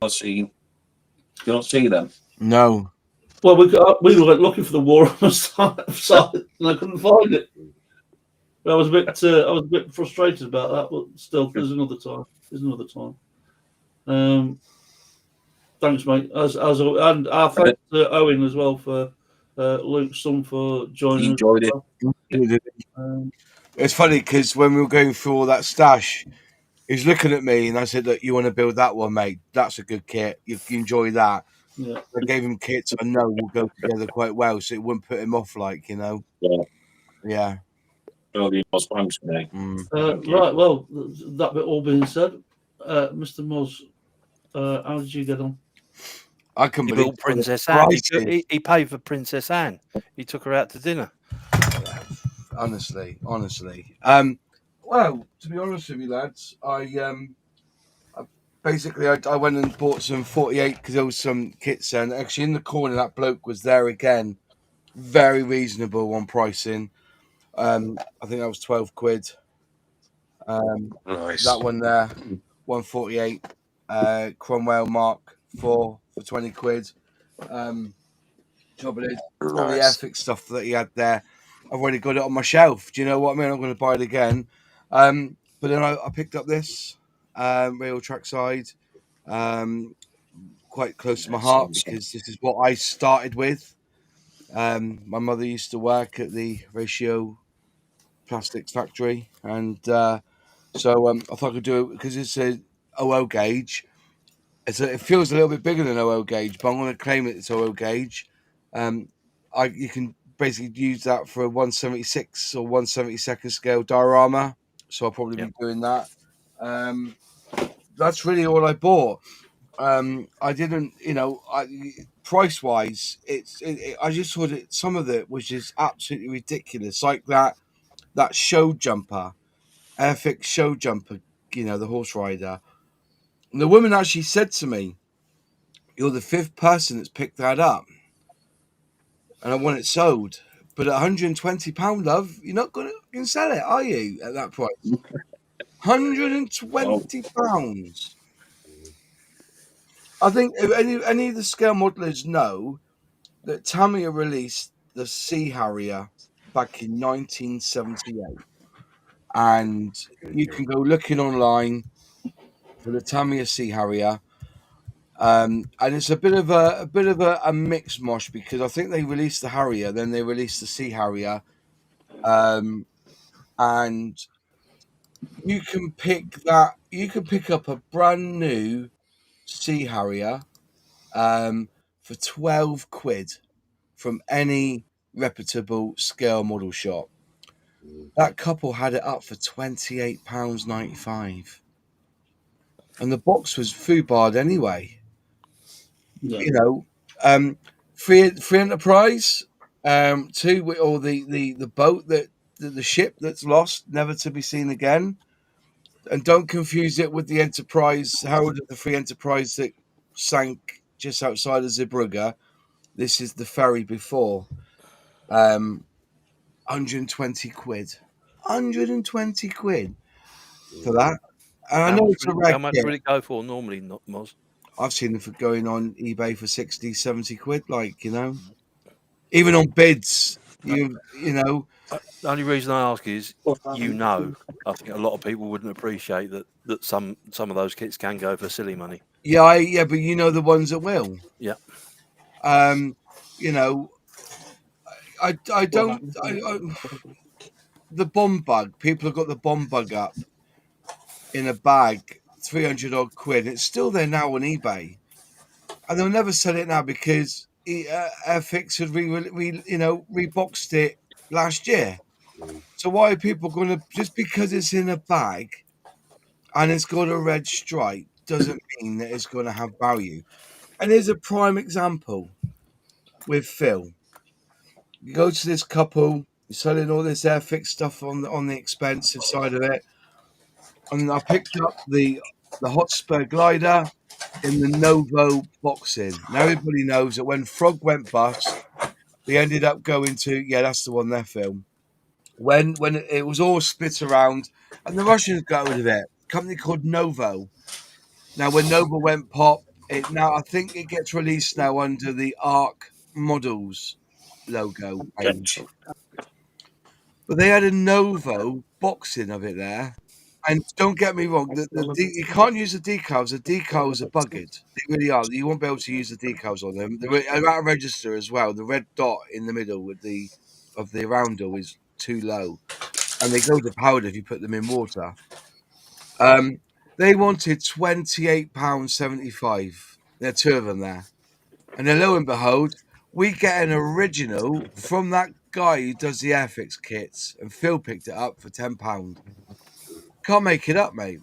G: not seen. You don't see them?
E: No.
B: Well, we were looking for the Warhammer site and I couldn't find it. I was a bit frustrated about that, but still, there's another time. Thanks, mate. And our thanks to Owen as well for Luke's son for joining.
G: He enjoyed
B: it.
E: It's funny because when we were going through all that stash, he was looking at me and I said, "Look, you want to build that one, mate? That's a good kit. You enjoy that."
B: Yeah.
E: I gave him kits I know will go together quite well, so it wouldn't put him off, like, you know. Yeah.
G: Brilliant, thanks, mate.
B: Right. Well, that bit all being said, Mr. Moz, how did you get on?
E: I can
D: He
E: believe
D: built Princess Anne. He paid for Princess Anne. He took her out to dinner.
E: Honestly. Well, to be honest with you, lads, I basically went and bought some 48 because there was some kits and actually in the corner that bloke was there again, very reasonable on pricing. I think that was 12 quid.
F: Nice.
E: That one there, 148. Cromwell Mark 4 for 20 quid. Trouble is, all the ethic stuff that he had there, I've already got it on my shelf. Do you know what I mean? I'm going to buy it again. But then I picked up this rail trackside, quite close to my heart because this is what I started with. My mother used to work at the Ratio Plastics factory, and so I thought I could do it because it's a OO gauge. It feels a little bit bigger than OO gauge, but I'm going to claim it's OO gauge. You can basically use that for a 176 or 172nd scale diorama, so I'll probably be doing that. That's really all I bought. I didn't, price wise, I just thought some of it was just absolutely ridiculous, like that show jumper. Airfix show jumper, you know, the horse rider. And the woman actually said to me, "You're the 5th person that's picked that up, and I want it sold. But at £120, love, you're not going to sell it, are you? At that price, £120. I think if any of the scale modelers know that Tamiya released the Sea Harrier back in 1978, and you can go looking online for the Tamiya Sea Harrier. And it's a bit of a mixed mosh, because I think they released the Harrier, then they released the Sea Harrier, and you can pick up a brand new Sea Harrier for £12 from any reputable scale model shop. That couple had it up for £28.95, and the box was food barred anyway.
B: Yeah.
E: You know, free enterprise, two, or the boat that the ship that's lost, never to be seen again. And don't confuse it with the Enterprise, Herald of the Free Enterprise that sank just outside of Zeebrugge. This is the ferry before. 120 quid. 120 quid for that. And I know it's a
D: How
E: wreck.
D: much would it go for normally, not Moz?
E: I've seen them for going on eBay for 60, 70 quid, like, you know. Even on bids, you know.
D: The only reason I ask is, you know, I think a lot of people wouldn't appreciate that some of those kits can go for silly money.
E: Yeah, but you know the ones that will.
D: Yeah.
E: You know, I don't. The bomb bug. People have got the bomb bug up in a bag, 300 odd quid. It's still there now on eBay, and they'll never sell it now because Airfix had reboxed it last year. So why are people going to, just because it's in a bag and it's got a red stripe doesn't mean that it's going to have value? And here's a prime example with Phil. You go to this couple, you're selling all this Airfix stuff on the expensive side of it, and I picked up the Hotspur glider in the Novo boxing. Now everybody knows that when Frog went bust, they ended up going to, that's the one there, Phil. When it was all split around, and the Russians got rid of it. A company called Novo. Now when Novo went pop, I think it gets released now under the Arc Models logo. But they had a Novo boxing of it there. And don't get me wrong, you can't use the decals. The decals are buggered. They really are. You won't be able to use the decals on them. They're out of register as well. The red dot in the middle of the roundel is too low, and they go to powder if you put them in water. They wanted £28.75. There are 2 of them there, and then lo and behold, we get an original from that guy who does the Airfix kits, and Phil picked it up for £10. Can't make it up, mate.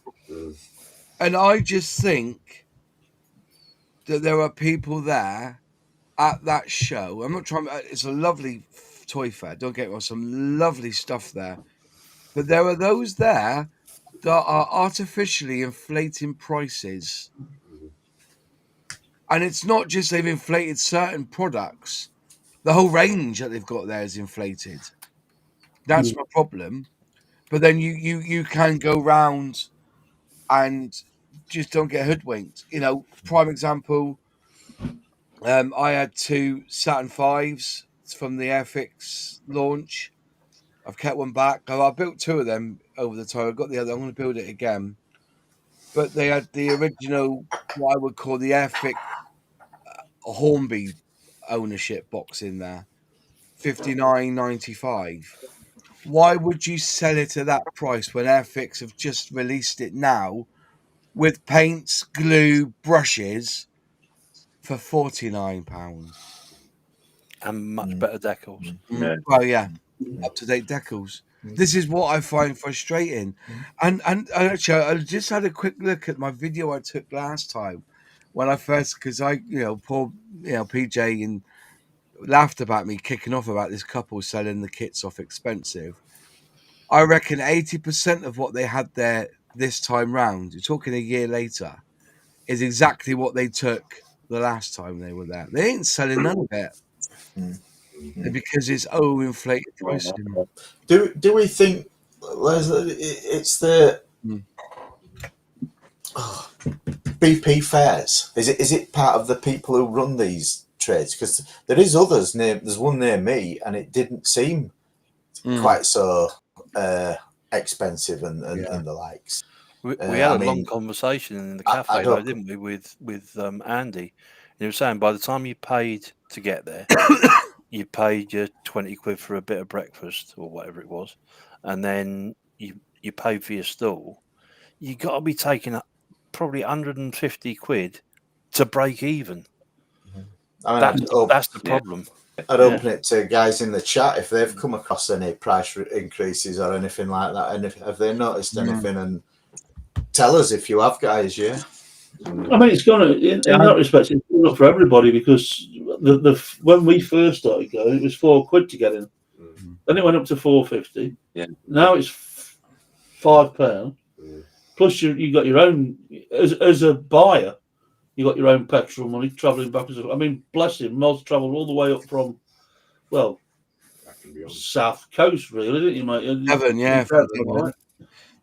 E: And I just think that there are people there at that show. I'm not trying. It's a lovely toy fair. Don't get me wrong. Some lovely stuff there. But there are those there that are artificially inflating prices. And it's not just they've inflated certain products. The whole range that they've got there is inflated. That's my problem. But then you can go round and just don't get hoodwinked. You know, prime example, I had 2 Saturn 5s from the Airfix launch. I've kept one back. I built 2 of them over the time. I've got the other. I'm going to build it again. But they had the original, what I would call the Airfix Hornby ownership box in there, $59.95. Why would you sell it at that price when Airfix have just released it now with paints, glue, brushes for £49?
D: And much better decals.
E: Well, yeah, up-to-date decals. This is what I find frustrating. And actually, I just had a quick look at my video I took last time when I first, because poor PJ and laughed about me kicking off about this couple selling the kits off expensive. I reckon 80% of what they had there this time round, you're talking a year later, is exactly what they took the last time they were there. They ain't selling none of it because it's overinflated pricing.
C: Do we think it's the BP fairs? Is it part of the people who run these trades? Because there is others there's one near me, and it didn't seem quite so expensive and the likes.
D: We had a long conversation in the cafe, though, didn't we, with Andy? He was saying by the time you paid to get there, you paid your 20 quid for a bit of breakfast or whatever it was, and then you paid for your stall. You got to be taking up probably 150 quid to break even.
C: I mean,
D: that's the problem.
C: I'd open it to guys in the chat if they've come across any price increases or anything like that, and if they noticed anything, and tell us if you have, guys. Yeah,
B: I mean, it's gonna in that respect, it's not for everybody, because when we first started going, it was £4 to get in. Then it went up to £4.50.
G: Yeah.
B: Now it's £5. Plus you got your own as a buyer. You got your own petrol money travelling back. I mean, bless him, Moz travelled all the way up from, well, South Coast, really, didn't you, mate?
E: Devon, yeah, from Devon, right?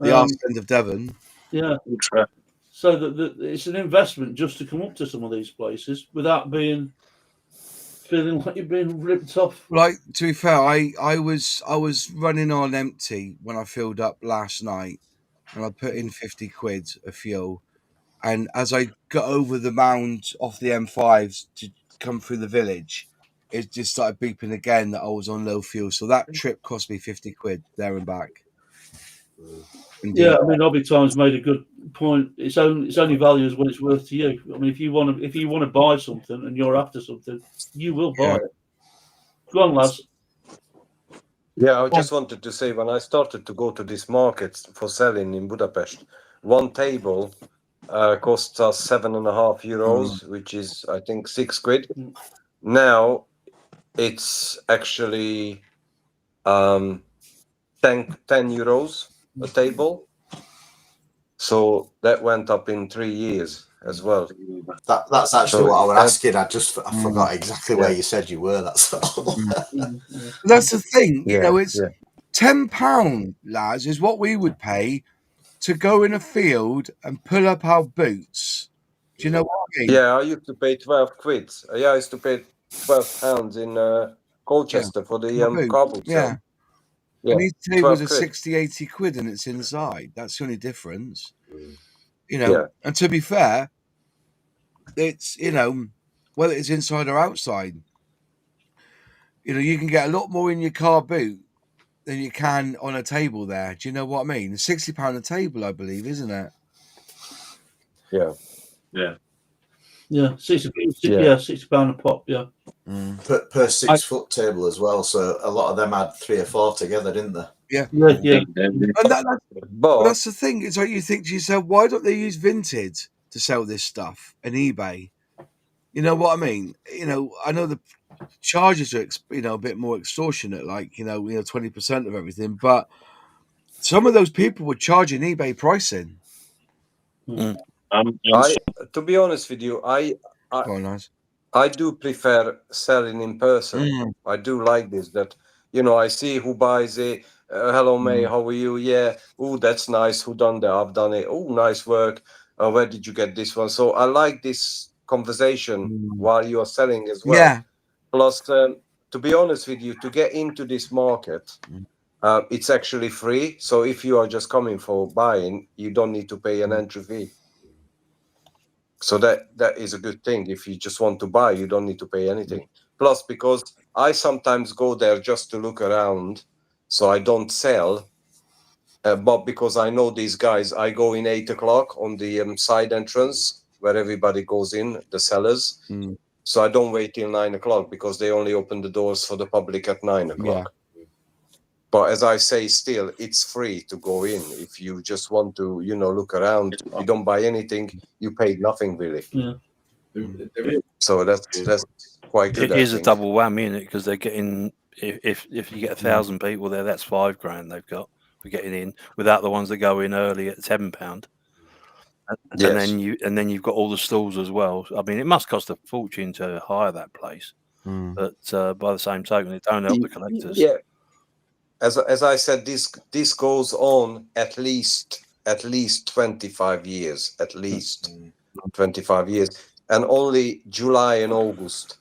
E: The arse end of Devon.
B: Yeah. So that it's an investment just to come up to some of these places without feeling like you're being ripped off.
E: Like, to be fair, I was running on empty when I filled up last night, and I put in 50 quid of fuel. And as I got over the mound off the M5s to come through the village, it just started beeping again that I was on low fuel. So that trip cost me 50 quid there and back. Indeed.
B: Yeah, I mean, Obi Times made a good point. It's only value is what it's worth to you. I mean, if you want to buy something and you're after something, you will buy it. Go on, lads.
F: Yeah, I just wanted to say, when I started to go to these markets for selling in Budapest, one table costs us €7.5, which is, I think, 6 quid. Now it's actually 10 euros a table. So that went up in 3 years as well.
C: That's actually what I was asking. I forgot exactly where you said you were. That's all.
E: That's the thing, you know. It's £10, lads, is what we would pay to go in a field and pull up our boots. Do you know what I mean?
F: Yeah, I used to pay 12 quid. I used to pay £12 in Colchester for the car boot.
E: Yeah. And these tables are 60, 80 quid and it's inside. That's the only difference. You know, and to be fair, it's, you know, whether it's inside or outside, you know, you can get a lot more in your car boot than you can on a table there. Do you know what I mean? £60 a table, I believe, isn't it?
F: Yeah.
B: Yeah, £60 a pop. Yeah,
C: per 6 foot table as well. So a lot of them had 3 or 4 together, didn't they?
E: Yeah.
B: And
E: but that's the thing. It's like you think to yourself, why don't they use Vinted to sell this stuff and eBay? You know what I mean? You know, I know the charges are, you know, a bit more extortionate, like, you know, 20% of everything. But some of those people were charging eBay pricing.
F: To be honest with you, I do prefer selling in person. I do like this. That, you know, I see who buys it. Hello, May, how are you? Yeah. Oh, that's nice. Who done that? I've done it. Oh, nice work. Where did you get this one? So I like this conversation while you are selling as well.
E: Yeah.
F: Plus, to be honest with you, to get into this market, it's actually free. So if you are just coming for buying, you don't need to pay an entry fee. So that is a good thing. If you just want to buy, you don't need to pay anything. Plus, because I sometimes go there just to look around, so I don't sell. But because I know these guys, I go in 8 o'clock on the side entrance where everybody goes in, the sellers. So I don't wait till 9 o'clock because they only open the doors for the public at 9 o'clock. But as I say, still, it's free to go in. If you just want to, you know, look around, you don't buy anything, you paid nothing really.
B: Yeah.
F: So that's quite good.
D: It is a double whammy, isn't it? Because they're getting, if you get 1,000 people there, that's £5 grand they've got for getting in, without the ones that go in early at £10. And
F: Yes.
D: then you've got all the stalls as well. I mean, it must cost a fortune to hire that place, but by the same token, it don't help the collectors.
F: Yeah. As I said, this goes on at least 25 years, at least 25 years, and only July and August,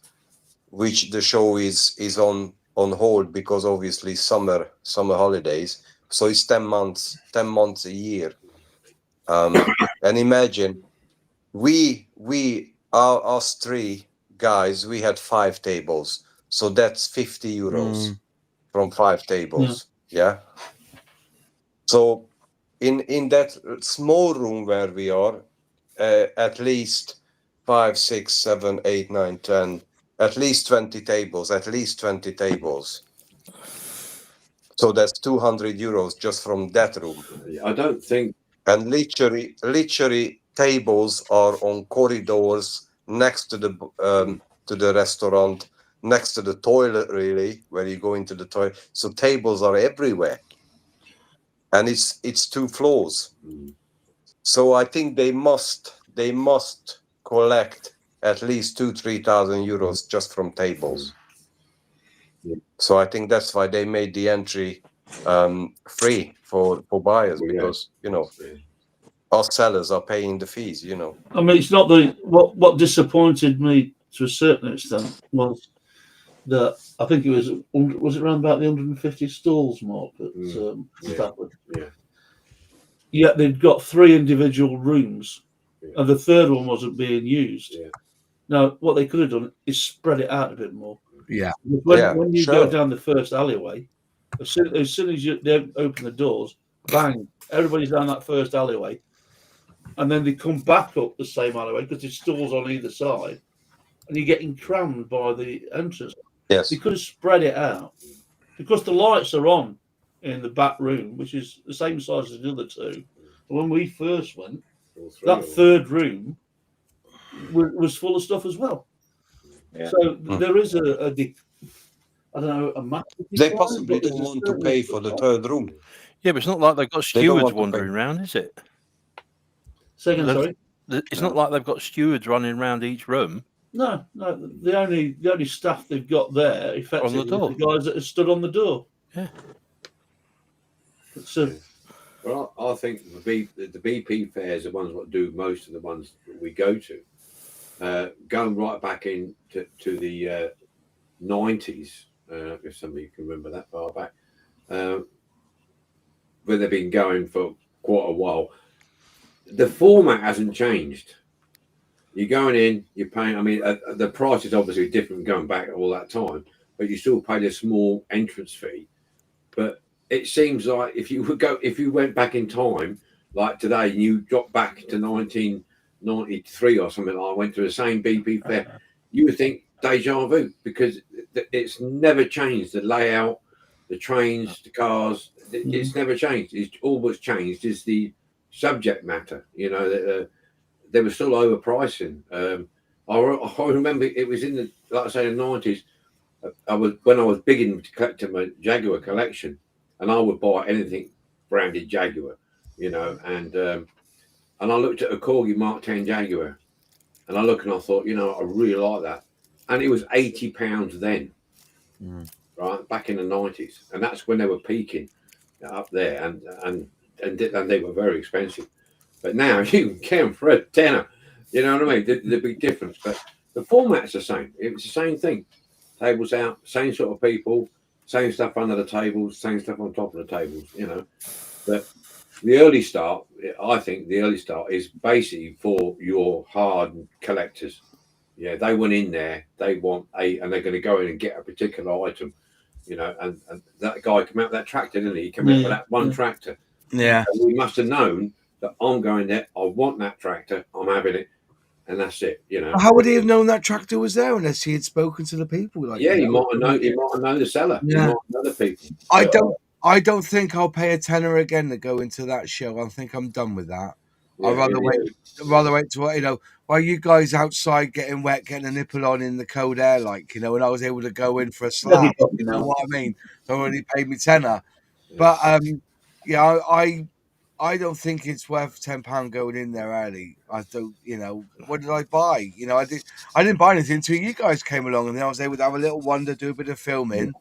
F: which the show is on hold because obviously summer holidays. So it's 10 months a year. And imagine us three guys, we had 5 tables, so that's €50 from 5 tables. Yeah. So in that small room where we are, at least 5, 6, 7, 8, 9, 10, at least 20 tables. So that's €200 just from that room.
A: I don't think.
F: And literally tables are on corridors next to the restaurant, next to the toilet, really, where you go into the toilet. So tables are everywhere, and it's 2 floors. So I think they must collect at least €2,000-3,000 just from tables. So I think that's why they made the entry free for buyers, because us sellers are paying the fees.
B: I mean, it's not what disappointed me to a certain extent was that I think it was it around about the 150 stalls mark at Stafford.
A: Yeah.
B: Yet they've got 3 individual rooms, and the third one wasn't being used.
A: Yeah.
B: Now, what they could have done is spread it out a bit more.
E: Yeah.
B: When you go down the first alleyway, as soon as they open the doors, bang, everybody's down that first alleyway, and then they come back up the same alleyway because there's stalls on either side, and you're getting crammed by the entrance.
F: Yes.
B: They could have spread it out because the lights are on in the back room, which is the same size as the other 2. When we first went, that third room was full of stuff as well.
G: Yeah.
B: So there is a massive.
F: They possibly don't want to pay for the third room.
D: Yeah, but it's not like they've got stewards wandering around, is it?
B: Second, sorry.
D: It's not like they've got stewards running around each room.
B: No. The only staff they've got there, effectively,
D: on the door.
B: The guys that have stood on the door.
D: Yeah.
B: So,
A: well, I think the BP fairs are the ones that do most of the ones that we go to. Going right back into the 90s, if some of you can remember that far back, where they've been going for quite a while. The format hasn't changed. You're going in, you're paying. I mean, the price is obviously different going back all that time, but you still pay a small entrance fee. But it seems like if you went back in time, like today, and you dropped back to 1993 or something, like I went to the same BP fair, you would think deja vu, because it's never changed. The layout, the trains, the cars, it's never changed. It's all what's changed is the subject matter. They were still overpricing. I remember it was in the, like I say, the 90s. When I was big into collecting my Jaguar collection, and I would buy anything branded Jaguar, and I looked at a Corgi Mark 10 Jaguar, and I thought, I really like that, and it was £80 then, right back in the 90s, and that's when they were peaking up there, and they were very expensive. But now you can get them for a tenner. You know what I mean? The big difference, but the format's the same. It's the same thing. Tables out, same sort of people, same stuff under the tables, same stuff on top of the tables. But the early start, I think the early start is basically for your hard collectors. Yeah, they went in there, they want and they're going to go in and get a particular item. And that guy came out with that tractor, didn't he? He came out with that one tractor.
E: Yeah.
A: And we must have known that I'm going there, I want that tractor, I'm having it, and that's it.
E: How would he have known that tractor was there unless he had spoken to the people?
A: He might have known the seller.
E: Yeah.
A: He might have known the people.
E: I don't think I'll pay a tenner again to go into that show. I think I'm done with that.
A: Yeah,
E: I'd rather wait to while you guys outside getting wet, getting a nipple on in the cold air, and I was able to go in for a slap. You know what I mean? They already paid me tenner. But yeah, I don't think it's worth £10 going in there early. I don't, what did I buy? I didn't buy anything until you guys came along, and then I was able to have a little wander, do a bit of filming.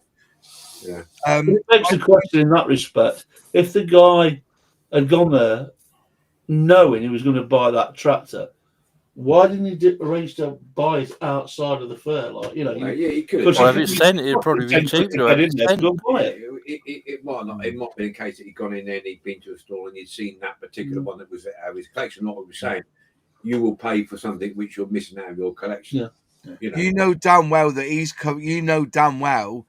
A: Yeah.
B: It begs the question in that respect: if the guy had gone there knowing he was going to buy that tractor, why didn't he arrange to buy it outside of the fair? Like,
A: Yeah, he could
B: because
A: have.
D: Well, if it's 10, it'd probably be cheaper to have
B: in there to go and buy it.
A: It might not. It might be a case that he'd gone in there and he'd been to a store and he'd seen that particular one that was out of his collection. Not what we're saying. You will pay for something which you're missing out of your collection.
B: Yeah.
E: You know damn well that he's come. You know damn well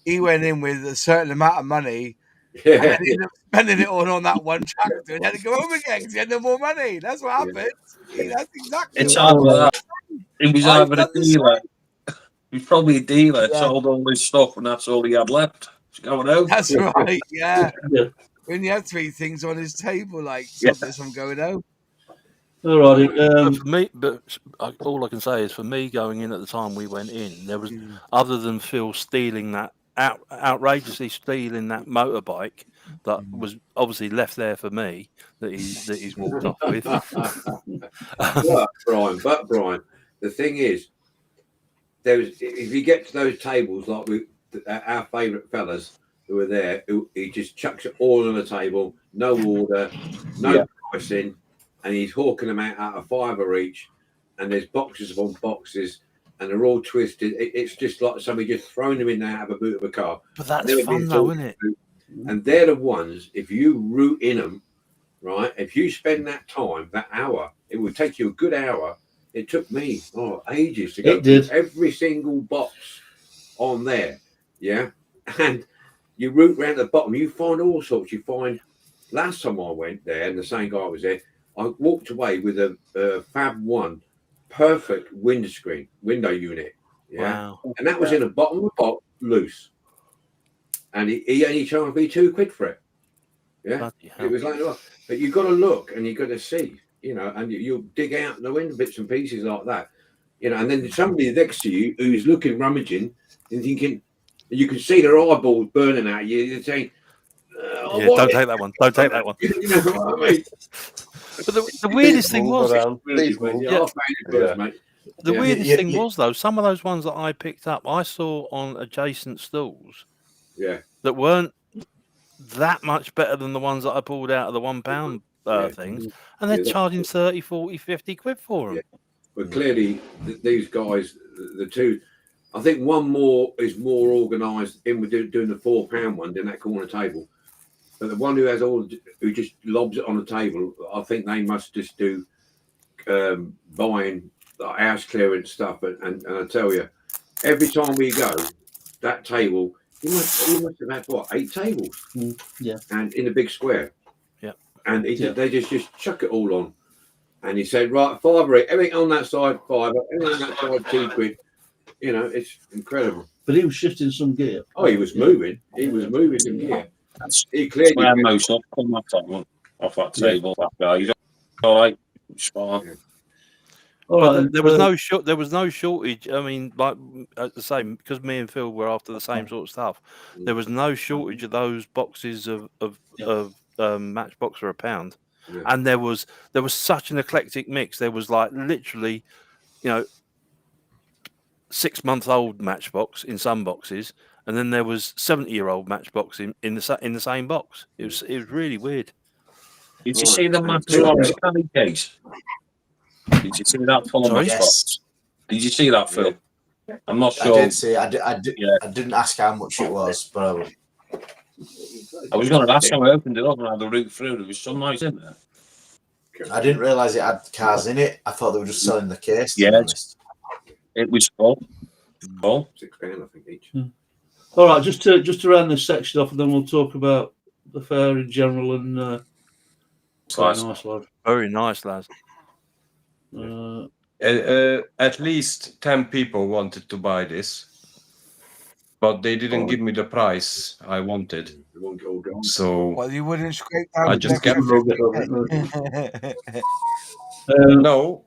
E: he went in with a certain amount of money.
A: Yeah.
E: And then he ended up spending it all on that one tractor and had to go home again because he had no more money. That's what happened.
A: Yeah.
E: That's exactly
G: It's
E: what
G: either that. He was
E: I've
G: either a
E: done the
G: dealer. He was probably a dealer,
E: Yeah.
G: sold all his stuff, and that's all he had left. It's going out.
E: That's right. Yeah.
B: Yeah.
E: When you had 3 things on his table, like something from going home.
B: All right.
D: But for me, all I can say is for me going in at the time we went in, there was other than Phil stealing that outrageously stealing that motorbike that was obviously left there for me that he's walked off with.
A: But Brian, the thing is, if you get to those tables like our favourite fellas who were there, he just chucks it all on the table, no order, no pricing, and he's hawking them out of £5 each, and there's boxes upon boxes, and they're all twisted. It's just like somebody just thrown them in there out of a boot of a car.
D: But that's fun though, isn't it?
A: And they're the ones, if you root in them, right, if you spend that time, that hour, it would take you a good hour. It took me ages to go through every single box on there, yeah? And you root around the bottom, you find all sorts. You find, last time I went there, and the same guy was there, I walked away with a Fab 1 perfect window unit, yeah?
D: Wow.
A: And that was in the bottom of the box, loose. And he only charged me £2 for it. Yeah, it was like, but you've got to look and you've got to see, and you'll dig out the window bits and pieces like that, and then somebody next to you who's looking, rummaging, and thinking, you can see their eyeballs burning at you. You're saying,
D: don't take that one. Don't take that one.
A: You know what I mean?
D: But the weirdest thing was, the weirdest thing was though, some of those ones that I picked up, I saw on adjacent stalls.
A: Yeah,
D: that weren't that much better than the ones that I pulled out of the £1 things, and they're charging 30, 40, 50 quid for them.
A: Yeah. But clearly, these guys, the two, I think one more is more organised in with doing the £4 one in that corner table. But the one who has who just lobs it on the table, I think they must just do buying house clearance stuff. And I tell you, every time we go, that table. He must have had 8 tables?
B: Yeah,
A: and in a big square.
D: Yeah,
A: and they just chuck it all on, and he said, right, £5, everything on that side £5, everything on that side £2. It's incredible.
B: but he was shifting some gear.
A: Oh, he was moving. He was moving some gear. He clearly
G: most off that table. That guy, he's all right. Spot.
B: All right,
D: there was no shortage. I mean, like the same, because me and Phil were after the same sort of stuff. There was no shortage of those boxes of Matchbox for £1, and there was such an eclectic mix. There was like literally, 6-month-old Matchbox in some boxes, and then there was 70-year-old Matchbox in the same box. It was really weird.
G: Did you see the Matchbox candy case? Did you see that full of Matchbox? Did you see that, Phil? Yeah. I'm not sure.
C: I did see. I didn't ask how much it was, but
G: I was going to ask him. I opened it up and I had a root through. There was some nice in there.
C: I didn't realise it had cars in it. I thought they were just selling the case.
G: Yeah, it was full.
A: £6, I think, each.
B: All right, just to round this section off, and then we'll talk about the fair in general. And nice, lad.
D: Very nice, lads.
F: At least 10 people wanted to buy this, but they didn't give me the price I wanted. So
E: you wouldn't scrape down.
F: I just kept no.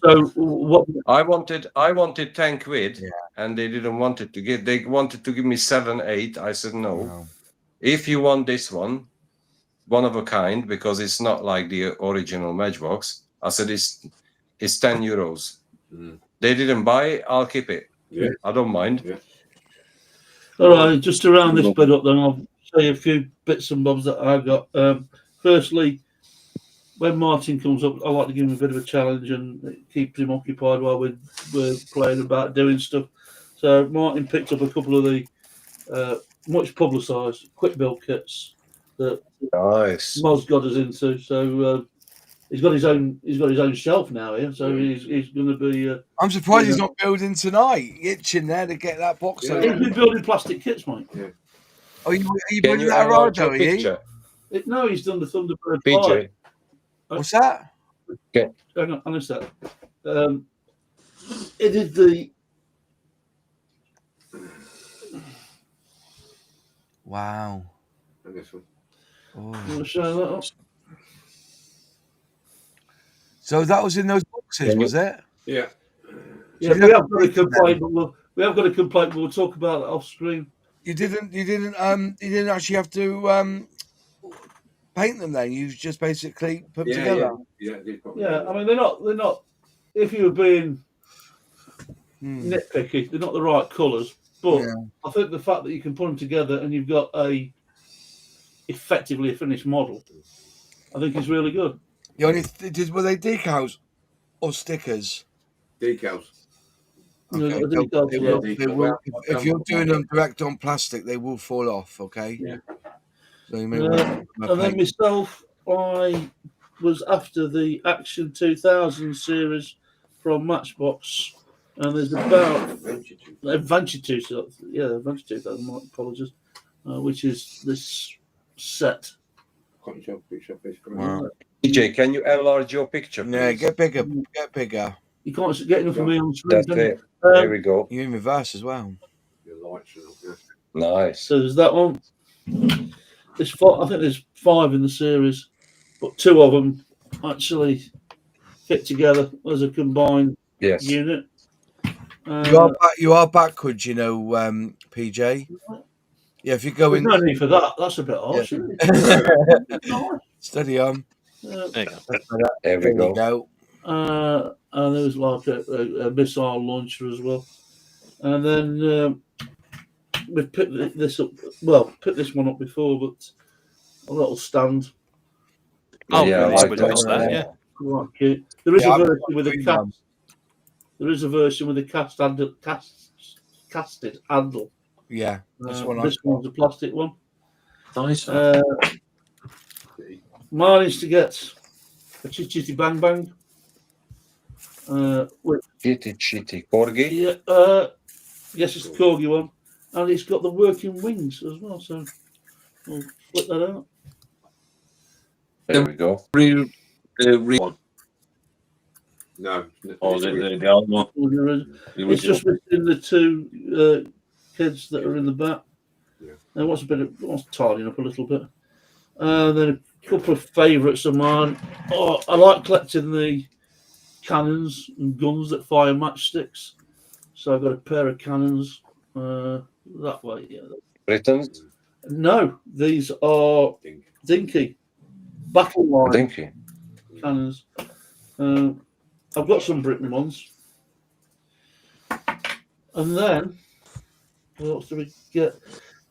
B: So what?
F: I wanted 10 quid, and they didn't want it to give. They wanted to give me 7, 8. I said no. If you want this one, one of a kind because it's not like the original Matchbox. I said it's €10. They didn't buy it. I'll keep it.
A: Yeah.
F: I don't mind.
A: Yeah.
B: All right, just to round this bit up, then I'll say a few bits and bobs that I got. Firstly, when Martin comes up, I like to give him a bit of a challenge and it keeps him occupied while we're playing about doing stuff. So Martin picked up a couple of the much publicised quick build kits that
F: Nice.
B: Moz got us into. So he's got his own shelf now here. So he's going to be.
E: I'm surprised he's not building tonight. Itching there to get that box.
B: He's been building plastic kits, mate.
A: Yeah.
E: Are you
F: Can
E: building
F: you
E: that
F: enlarge
E: right,
F: your
E: are you?
F: picture?
B: No, he's done the Thunderbird 5.
F: PJ.
E: What's that?
B: Hang on a sec. It did the.
E: Wow.
A: And this one.
B: You want to show that up?
E: So that was in those boxes, was it?
A: Yeah.
B: Yeah, we have got a complaint, but we'll talk about that off screen.
E: You didn't actually have to paint them then. You just basically put them together.
B: Yeah, I mean they're not. If you were being nitpicky, they're not the right colours. But I think the fact that you can put them together and you've got effectively a finished model, I think is really good.
E: Were they decals or stickers?
A: Decals.
E: Okay. They will, if you're doing them direct on plastic, they will fall off. Okay.
B: Yeah.
E: So you
B: and then myself, I was after the Action 2000 series from Matchbox, and there's about Adventure 2000. Yeah, Adventure 2000. My apologies. Which is this set.
E: Wow.
F: PJ, can you enlarge your picture? Please?
E: Yeah, get bigger. Get bigger.
B: You can't get enough of me on the screen.
F: That's it. There we go.
E: You're in reverse as well.
F: Nice.
B: So there's that one. There's four, I think there's 5 in the series, but 2 of them actually fit together as a combined unit.
E: You are backwards, you know, PJ. Yeah, if you go in.
B: No need for that. That's a bit harsh.
E: Yeah. Steady on.
F: There we go.
B: And there was like a missile launcher as well. And then we've picked this up. Well, picked this one up before, but a little stand.
D: Oh,
F: yeah,
D: I like that. Yeah.
B: Quite cute. There is a version with a cast. There is a version with a casted handle.
E: Yeah,
B: this one's a plastic one.
G: Nice.
B: Managed to get a Chitty Bang Bang.
F: Chitty Corgi.
B: Yeah, yes, it's the Corgi one, and it's got the working wings as well. So we'll flip that out.
F: There we go.
G: Real one.
A: No.
G: Or the old one.
B: It's just within the 2 kids that are in the back.
A: Yeah.
B: And what's tidying up a little bit. Then a couple of favourites of mine. I like collecting the cannons and guns that fire matchsticks. So I've got a pair of cannons that way. Yeah.
F: Britons?
B: No, these are Dinky battle line
F: Dinky
B: cannons. I've got some Britain ones. And then what else do we get?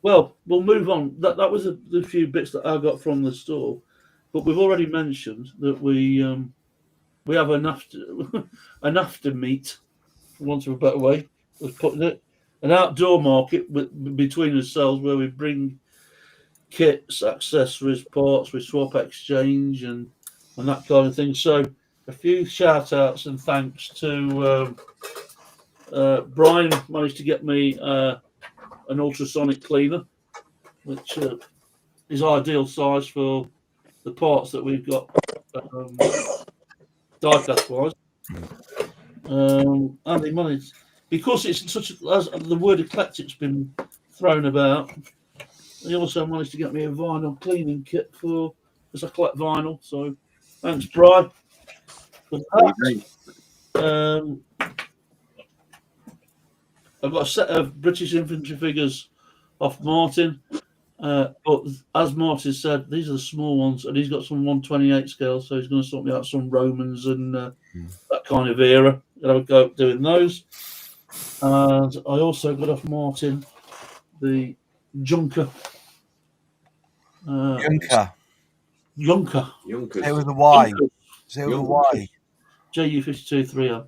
B: Well, we'll move on. That was the few bits that I got from the store, but we've already mentioned that we have an after meet, for want of a better way of putting it, an outdoor market between ourselves where we bring kits, accessories, parts, we swap exchange and that kind of thing. So a few shout outs and thanks to Bryan managed to get me an ultrasonic cleaner, which is ideal size for the parts that we've got diecast wise. And he managed, because it's such as the word eclectic's been thrown about, he also managed to get me a vinyl cleaning kit because I collect vinyl. So thanks, Bryan. I've got a set of British infantry figures off Martin, But as Martin said, these are the small ones, and he's got some 128 scales, so he's going to sort me out some Romans and that kind of era. I'll go doing those. And I also got off Martin the Junker.
E: Junker.
A: Yonkers.
E: Say with a Y.
B: Junkers.
E: Say with a Y.
B: JU52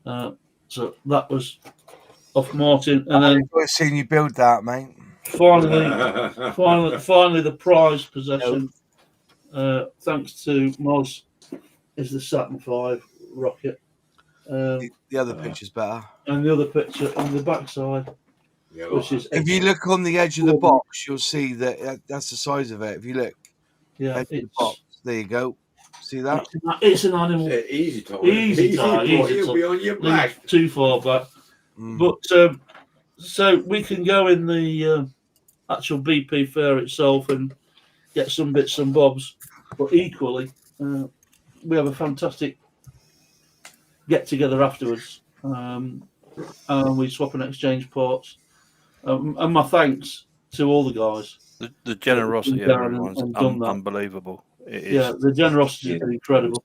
B: 3R. So that was off Martin, and then
E: I've seen you build that, mate.
B: finally the prize possession. Thanks to MOS, is the Saturn V rocket.
E: The other picture's better.
B: And the other picture on the backside, which is
E: if you look on the edge of the box, you'll see that that's the size of it. If you look,
B: yeah,
E: edge of the box, there you go. See that?
B: It's an animal.
A: Easy time.
B: Easy time.
A: You'll be on your back.
B: Too far back. But so we can go in the actual BP fair itself and get some bits and bobs. But equally, we have a fantastic get together afterwards, and we swap and exchange parts. And my thanks to all the guys.
D: The generosity of everyone's unbelievable. It is.
B: Yeah, the generosity is incredible.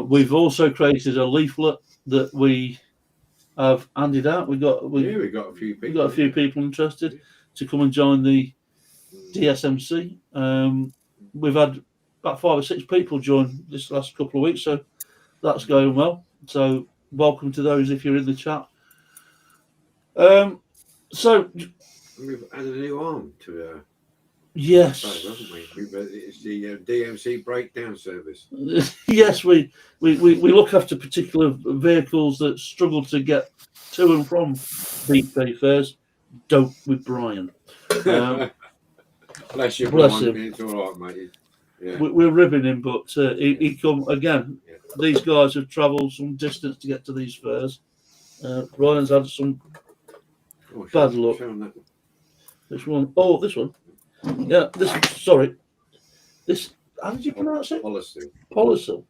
B: We've also created a leaflet that we have handed out. We got a few people. We got a few people interested to come and join the DSMC. We've had about 5 or 6 people join this last couple of weeks, so that's going well. So welcome to those if you're in the chat. So
A: we've added a new arm to
B: yes,
A: haven't we? It's the DMC breakdown service.
B: Yes, we look after particular vehicles that struggle to get to and from BP fairs. Don't with Bryan.
A: Bless you,
B: bless
A: Bryan.
B: him.
A: It's all right, mate. Yeah.
B: We're ribbing him, but he come again. Yeah. These guys have travelled some distance to get to these fairs. Bryan's had some bad luck. Which one? Oh, this one. Yeah, this. Sorry. This. How did you pronounce it? Polysil.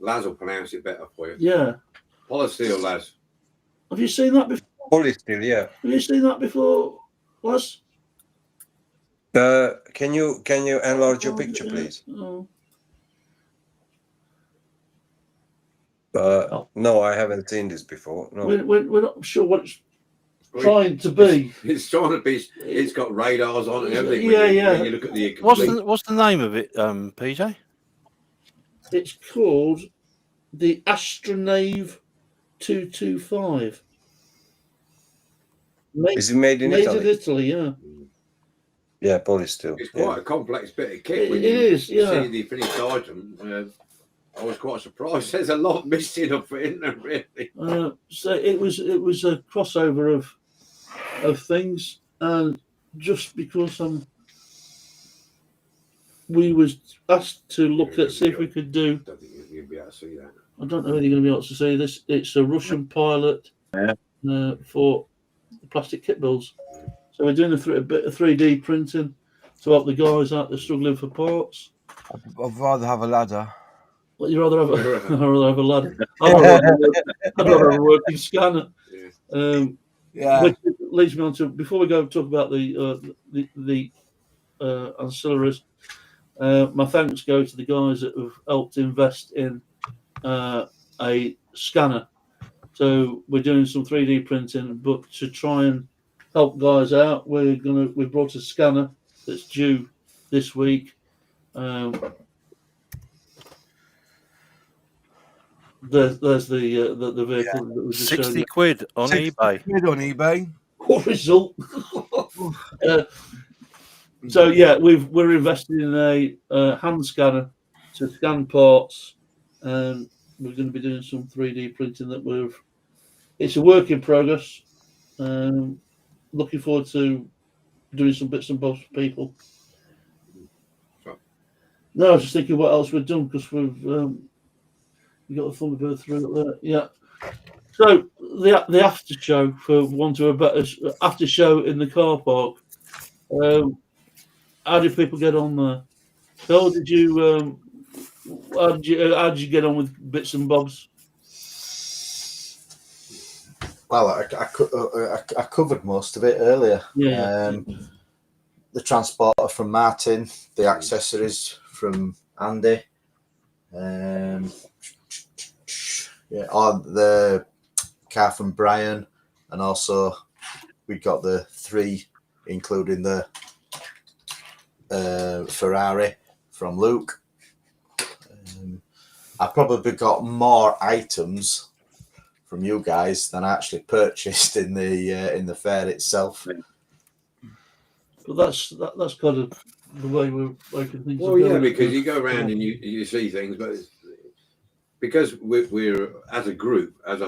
A: Laz will pronounce it better for you.
B: Yeah.
A: Polysil, Laz.
B: Have you seen that before?
F: Polysil, yeah.
B: Have you seen that before, Laz?
F: Can you enlarge your picture, please? No, I haven't seen this before. No.
B: We're not sure what it's trying to be.
A: It's trying to be. It's got radars on it and everything.
B: Yeah.
A: When you look at the
D: what's the name of it, PJ?
B: It's called the Astronave 225.
F: Is it made in Italy?
B: Made in Italy, yeah.
F: Yeah, Polysil.
A: It's quite a complex bit of kit.
B: It is, yeah.
A: See the finished item. I was quite surprised. There's a lot missing of it, isn't there, really?
B: So it was a crossover of things, and just because we was asked to look at see if we could do.
A: I don't think you'll be able to see that.
B: I don't know whether you're going to be able to see this. It's a Russian pilot for plastic kit builds. So we're doing a bit of 3D printing to help the guys out. They're struggling for parts.
E: I'd rather have a ladder.
B: Well, you'd rather have a ladder. I'd rather have a working scanner. Which leads me on to, before we go talk about the ancillaries, my thanks go to the guys that have helped invest in a scanner. So we're doing some 3D printing, but to try and help guys out, we brought a scanner that's due this week. There's the vehicle that was just
D: 60 quid on eBay.
E: On eBay.
B: What result? So yeah, we're investing in a hand scanner to scan parts, and we're going to be doing some 3D printing. It's a work in progress. Looking forward to doing some bits and bobs for people. No, I was just thinking what else we've done, because we've got the Thunderbird through there. Yeah. So the after show, for want of a better after show in the car park. How did people get on there? Phil, how did you get on with bits and bobs?
C: Well, I covered most of it earlier.
B: Yeah.
C: the transporter from Martin, the accessories from Andy. The car from Bryan, and also we got the 3, including the Ferrari from Luke. I probably got more items from you guys than I actually purchased in the fair itself.
B: But that's kind of the way we're making things.
A: Well, yeah, because you go around and you see things, but because we're as a group, as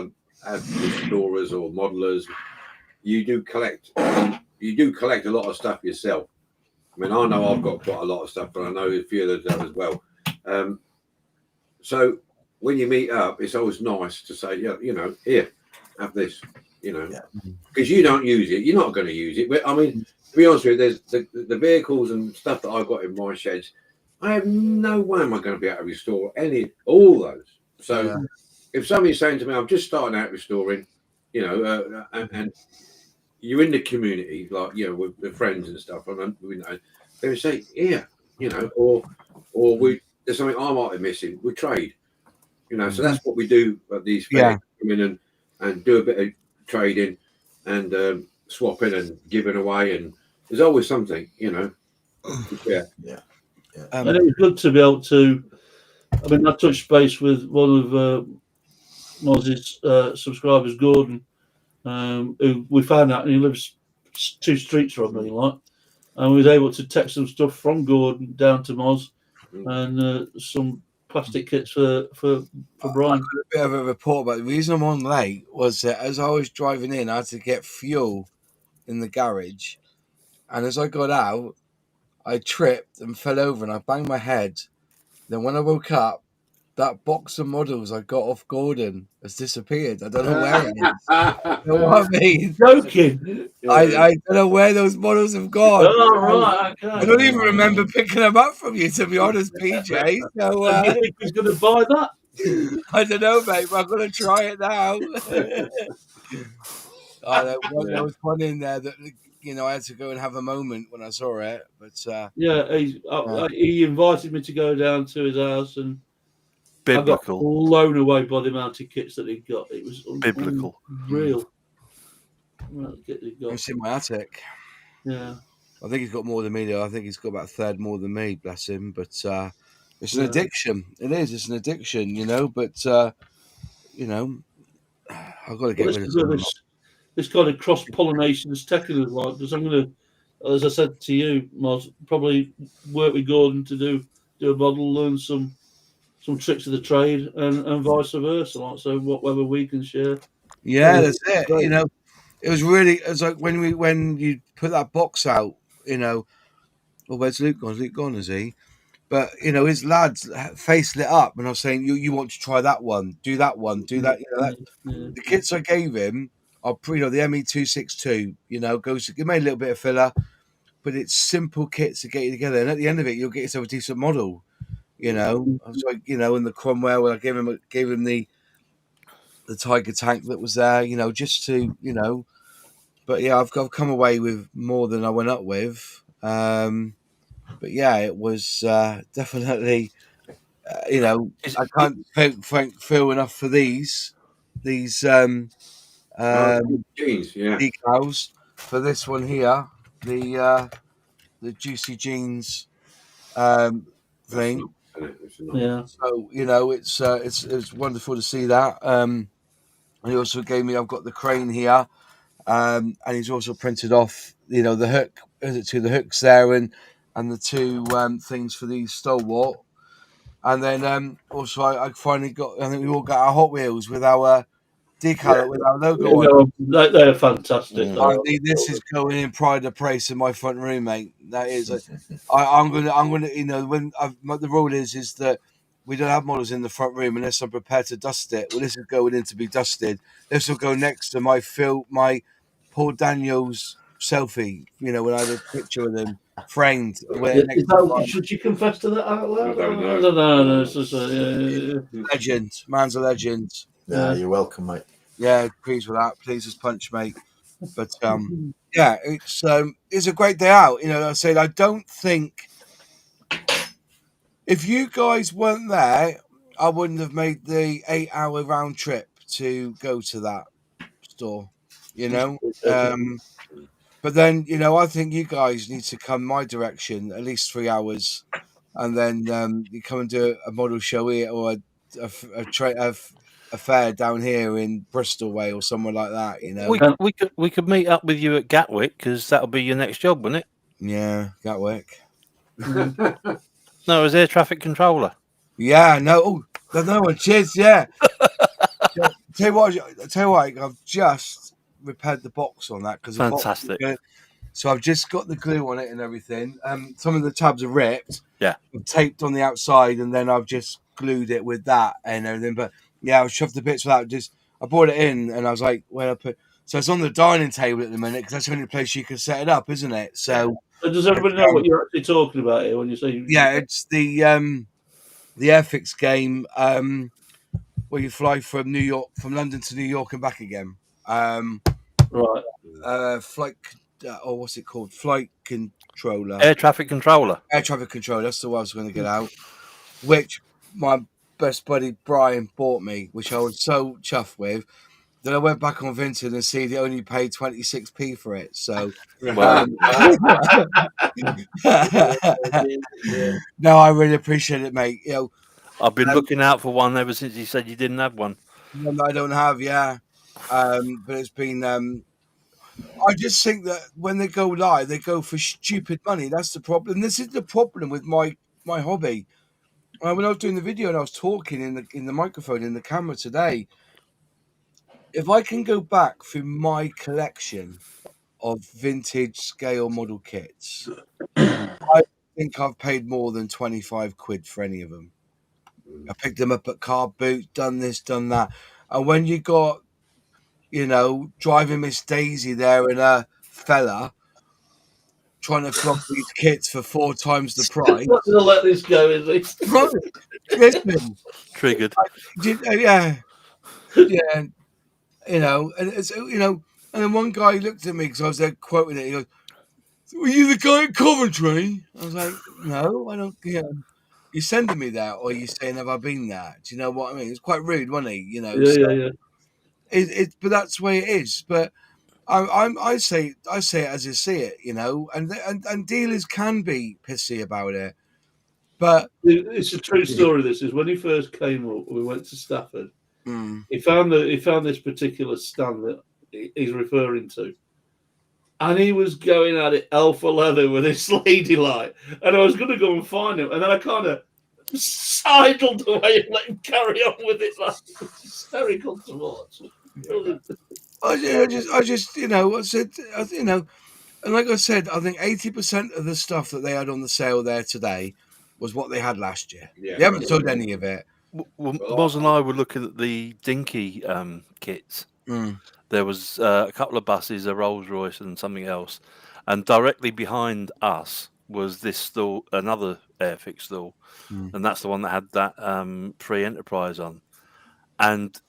A: restorers or modelers, you do collect a lot of stuff yourself. I mean, I know I've got quite a lot of stuff, but I know a few others have as well. So when you meet up, it's always nice to say, yeah, here, have this, because you don't use it, you're not going to use it. But I mean, to be honest with you, there's the vehicles and stuff that I've got in my sheds. I have no way am I going to be able to restore all those. So if somebody's saying to me, I'm just starting out restoring, and you're in the community, like, with the friends and stuff, and they would say, yeah, or there's something I might be missing, we trade, so that's what we do at these fairs. Come in and do a bit of trading and swapping and giving away, and there's always something, And it
B: was good to be able to. I mean, I touched base with one of Moz's subscribers, Gordon, who we found out, and he lives 2 streets from me, and we was able to text some stuff from Gordon down to Moz, and some plastic kits for Bryan.
E: A bit of a report about the reason I'm on late was that as I was driving in, I had to get fuel in the garage, and as I got out, I tripped and fell over and I banged my head. Then when I woke up, that box of models I got off Gordon has disappeared. I don't know where it is. You know what I mean?
B: Joking.
E: I don't know where those models have gone.
B: Oh, right. Okay.
E: I don't even remember picking them up from you, to be honest, PJ. So
B: you think he's going to buy that?
E: I don't know, mate, but I'm going to try it now. There was one in there that I had to go and have a moment when I saw it. But
B: he invited me to go down to his house, and
D: biblical.
B: I got blown away by the amount of kits that he got. It was
D: biblical,
B: real.
E: It's in my attic.
B: Yeah,
E: I think he's got more than me, though. I think he's got about a third more than me, bless him. But it's an addiction. It is. It's an addiction, But I've got to get rid of
B: this kind of cross pollination is taking us like, because I'm going to, as I said to you, Moz, probably work with Gordon to do a model, learn some tricks of the trade, and vice versa. Like, so whatever we can share.
E: Yeah, that's it. Great. It was like when you put that box out, well, where's Luke gone? Is Luke gone, is he? But his lads face lit up, and I was saying, you want to try that one, do that one, do that. The kits I gave him are the ME262. Goes to, it made a little bit of filler, but it's simple kits to get you together, and at the end of it, you'll get yourself a decent model. I was like, in the Cromwell, when I gave him the Tiger tank that was there, just to, But yeah, I've come away with more than I went up with. But yeah, it was definitely, I can't feel enough for these decals for this one here, the Juicy Jeans thing.
B: Yeah.
E: So it's wonderful to see that. And he also gave me. I've got the crane here, and he's also printed off. The hook. The hooks there, and the 2 things for the stalwart. And then also I finally got. I think we all got our Hot Wheels with our decal with our logo on.
B: They're fantastic.
E: This is going in pride of place in my front room, mate. That is. I'm gonna. When the rule is that we don't have models in the front room unless I'm prepared to dust it. Well, this is going in to be dusted. This will go next to my Paul Daniels selfie. When I had a picture of them framed.
B: Should you confess to that out loud? I don't know. It's just
E: legend. Man's a legend.
C: Yeah, you're welcome, mate.
E: Yeah, pleased with that. Pleased as punch, mate. But Yeah, it's a great day out. You know, I said I don't think if you guys weren't there, I wouldn't have made the 8-hour round trip to go to that store. You know, but then I think you guys need to come my direction at least 3 hours, and then you come and do a model show here or a fair down here in Bristol way or somewhere like that. You know,
D: We could meet up with you at Gatwick because that'll be your next job, wouldn't it?
E: yeah, Gatwick.
D: No, as air traffic controller.
E: Yeah, no, no, cheers, yeah. Tell you what, I've just repaired the box on that because
D: Fantastic.
E: So I've just got the glue on it and everything. Some of the tabs are ripped.
D: Yeah.
E: I've taped on the outside, and then I've just glued it with that and everything. But yeah, I've shoved the bits without. I brought it in, and I was like, "Where I put?" So it's on the dining table at the minute because that's the only place you can set it up, isn't it? So
B: does everybody know what you're actually talking about here when you say?
E: Yeah, it's the Airfix game where you fly from London to New York and back again.
B: Right.
E: Flight, or what's it called? Flight controller.
D: Air traffic controller.
E: Air traffic controller. That's the one I was going to get out. Which my best buddy Bryan bought me, which I was so chuffed with. Then I went back on Vinted and see they only paid 26p for it. So,
D: Well,
E: no, I really appreciate it, mate.
D: I've been looking out for one ever since you said you didn't have one.
E: One that I don't have, yeah. But it's been. I just think that when they go live, they go for stupid money. That's the problem. This is the problem with my hobby. When I was doing the video and I was talking in the microphone in the camera today, if I can go back through my collection of vintage scale model kits, I think I've paid more than 25 quid for any of them. I picked them up at car boot, done this, done that. And when you got, driving Miss Daisy there and a fella trying to flog these kits for 4 times the price.
B: Not going to let this go, is he?
E: Listen,
D: Triggered.
E: Yeah. And it's and then one guy looked at me because I was there quoting it. He goes, "Were you the guy at Coventry?" I was like, "No, I don't. You're sending me that, or you're saying have I been there? Do you know what I mean?" It's quite rude, wasn't he?
B: Yeah.
E: But that's the way it is. But I say it as I see it, and dealers can be pissy about it. But
B: it's a true story. This is when he first came up. We went to Stafford. He found this particular stand that he's referring to, and he was going at it alpha leather with this lady light. And I was going to go and find him, and then I kind of sidled away and let him carry on with it. Like, it's hysterical to watch.
E: I just I said, and like I said, I think 80% of the stuff that they had on the sale there today was what they had last year.
A: Yeah.
E: They haven't sold any of it.
D: Well, Moz and I were looking at the Dinky kits. There was a couple of buses, a Rolls Royce, and something else, and directly behind us was this stall, another Airfix stall, and that's the one that had that free enterprise on, and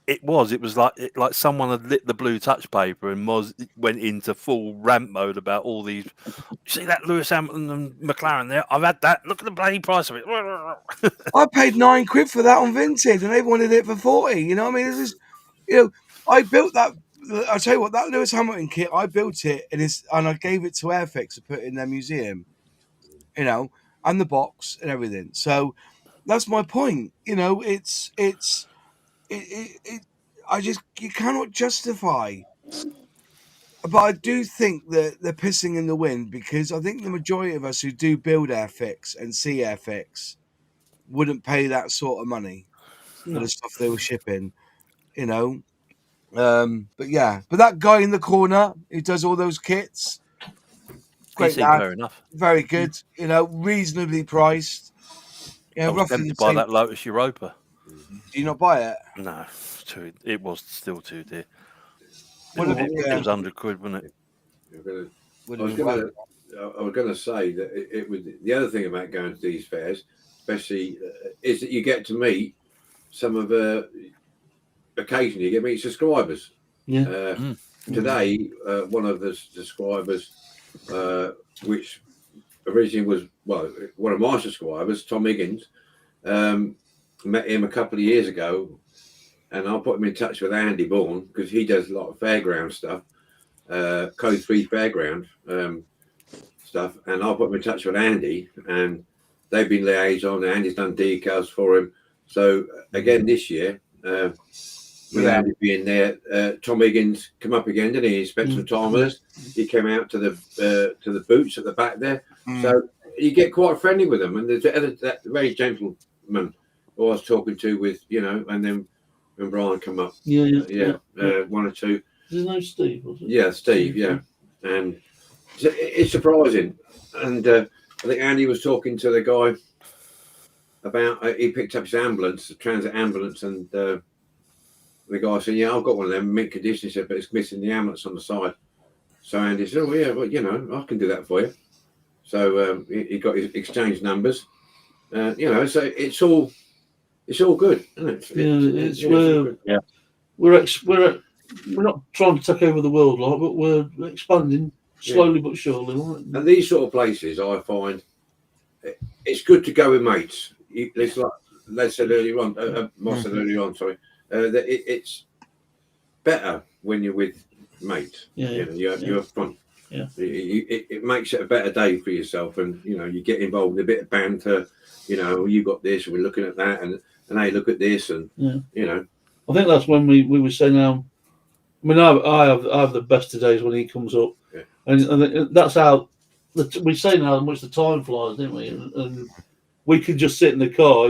D: it was like someone had lit the blue touch paper and Moz went into full rant mode about all these. You see that Lewis Hamilton and McLaren there? I've had that. Look at the bloody price of it.
E: I paid 9 quid for that on Vinted, and they wanted it for 40. You know what I mean? This is, I built that. I'll tell you what, that Lewis Hamilton kit, I built it and I gave it to Airfix to put in their museum. And the box and everything. So that's my point. You cannot justify. But I do think that they're pissing in the wind because I think the majority of us who do build Airfix and see Airfix wouldn't pay that sort of money for the stuff they were shipping, But that guy in the corner who does all those kits, great lad,
D: fair enough.
E: very good, reasonably priced.
D: I was tempted to buy that Lotus Europa.
E: Do you not buy it?
D: No, it was still too dear.
E: It
D: was 100 quid, wasn't it?
A: I was going to say that it would. The other thing about going to these fairs, especially, is that you get to meet some of occasionally you get to meet subscribers.
B: Yeah.
A: today, one of the subscribers, which originally was one of my subscribers, Tom Higgins, met him a couple of years ago, and I put him in touch with Andy Bourne because he does a lot of fairground stuff, Code 3 fairground stuff, and I put him in touch with Andy, and they've been liaison. Andy's done decals for him. So again this year, with Andy being there, Tom Higgins come up again, didn't he? He spent some time with us. He came out to the boots at the back there. So you get quite friendly with them. And there's that very gentleman who I was talking to with, and then when Bryan come up. One or two.
B: Is his name Steve, was it?
A: Yeah, Steve, yeah. And it's surprising. And I think Andy was talking to the guy about, he picked up his ambulance, the transit ambulance, and the guy said, yeah, I've got one of them, mint condition. He said, but it's missing the ambulance on the side. So Andy said, oh, yeah, well, I can do that for you. So he got his exchange numbers. So it's all good, isn't it?
B: We're not trying to take over the world, but we're expanding slowly but surely.
A: And these sort of places, I find, it's good to go with mates. It's like Les said earlier on, Moss said earlier on, sorry, that it's better when you're with mates. You have fun.
B: Yeah.
A: It makes it a better day for yourself, and you get involved in a bit of banter. You got this, and we're looking at that, and hey, look at this, and
B: I think that's when we were saying now. I mean, I have the best of days when he comes up, and that's how we say now how much the time flies, don't we? And we could just sit in the car.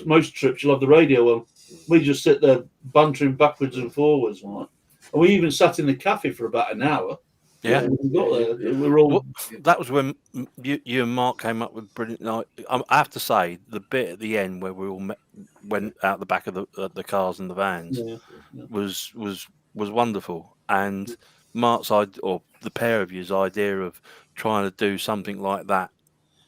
B: Most trips you'll have the radio on. We just sit there bantering backwards and forwards, right? And we even sat in the cafe for about an hour.
D: Yeah,
B: we got there. We were all.
D: That was when you and Mark came up with brilliant. I have to say, the bit at the end where we all went out the back of the cars and the vans was wonderful. And Mark's idea, or the pair of you's idea of trying to do something like that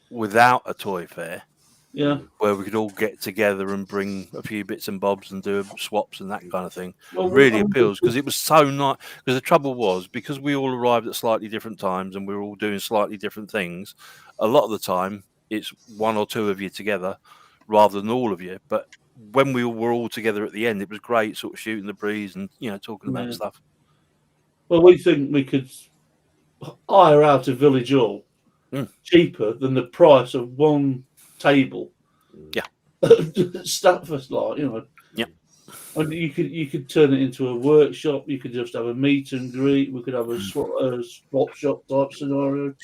D: without a toy fair.
B: Yeah,
D: where we could all get together and bring a few bits and bobs and do swaps and that kind of thing really appeals, because it was so nice. Because the trouble was, because we all arrived at slightly different times and we were all doing slightly different things, a lot of the time it's one or two of you together rather than all of you. But when we were all together at the end, it was great, sort of shooting the breeze and talking about stuff.
B: Well, we think we could hire out a village hall cheaper than the price of one table. Stafford, and you could turn it into a workshop. You could just have a meet and greet. We could have a swap shop type scenario.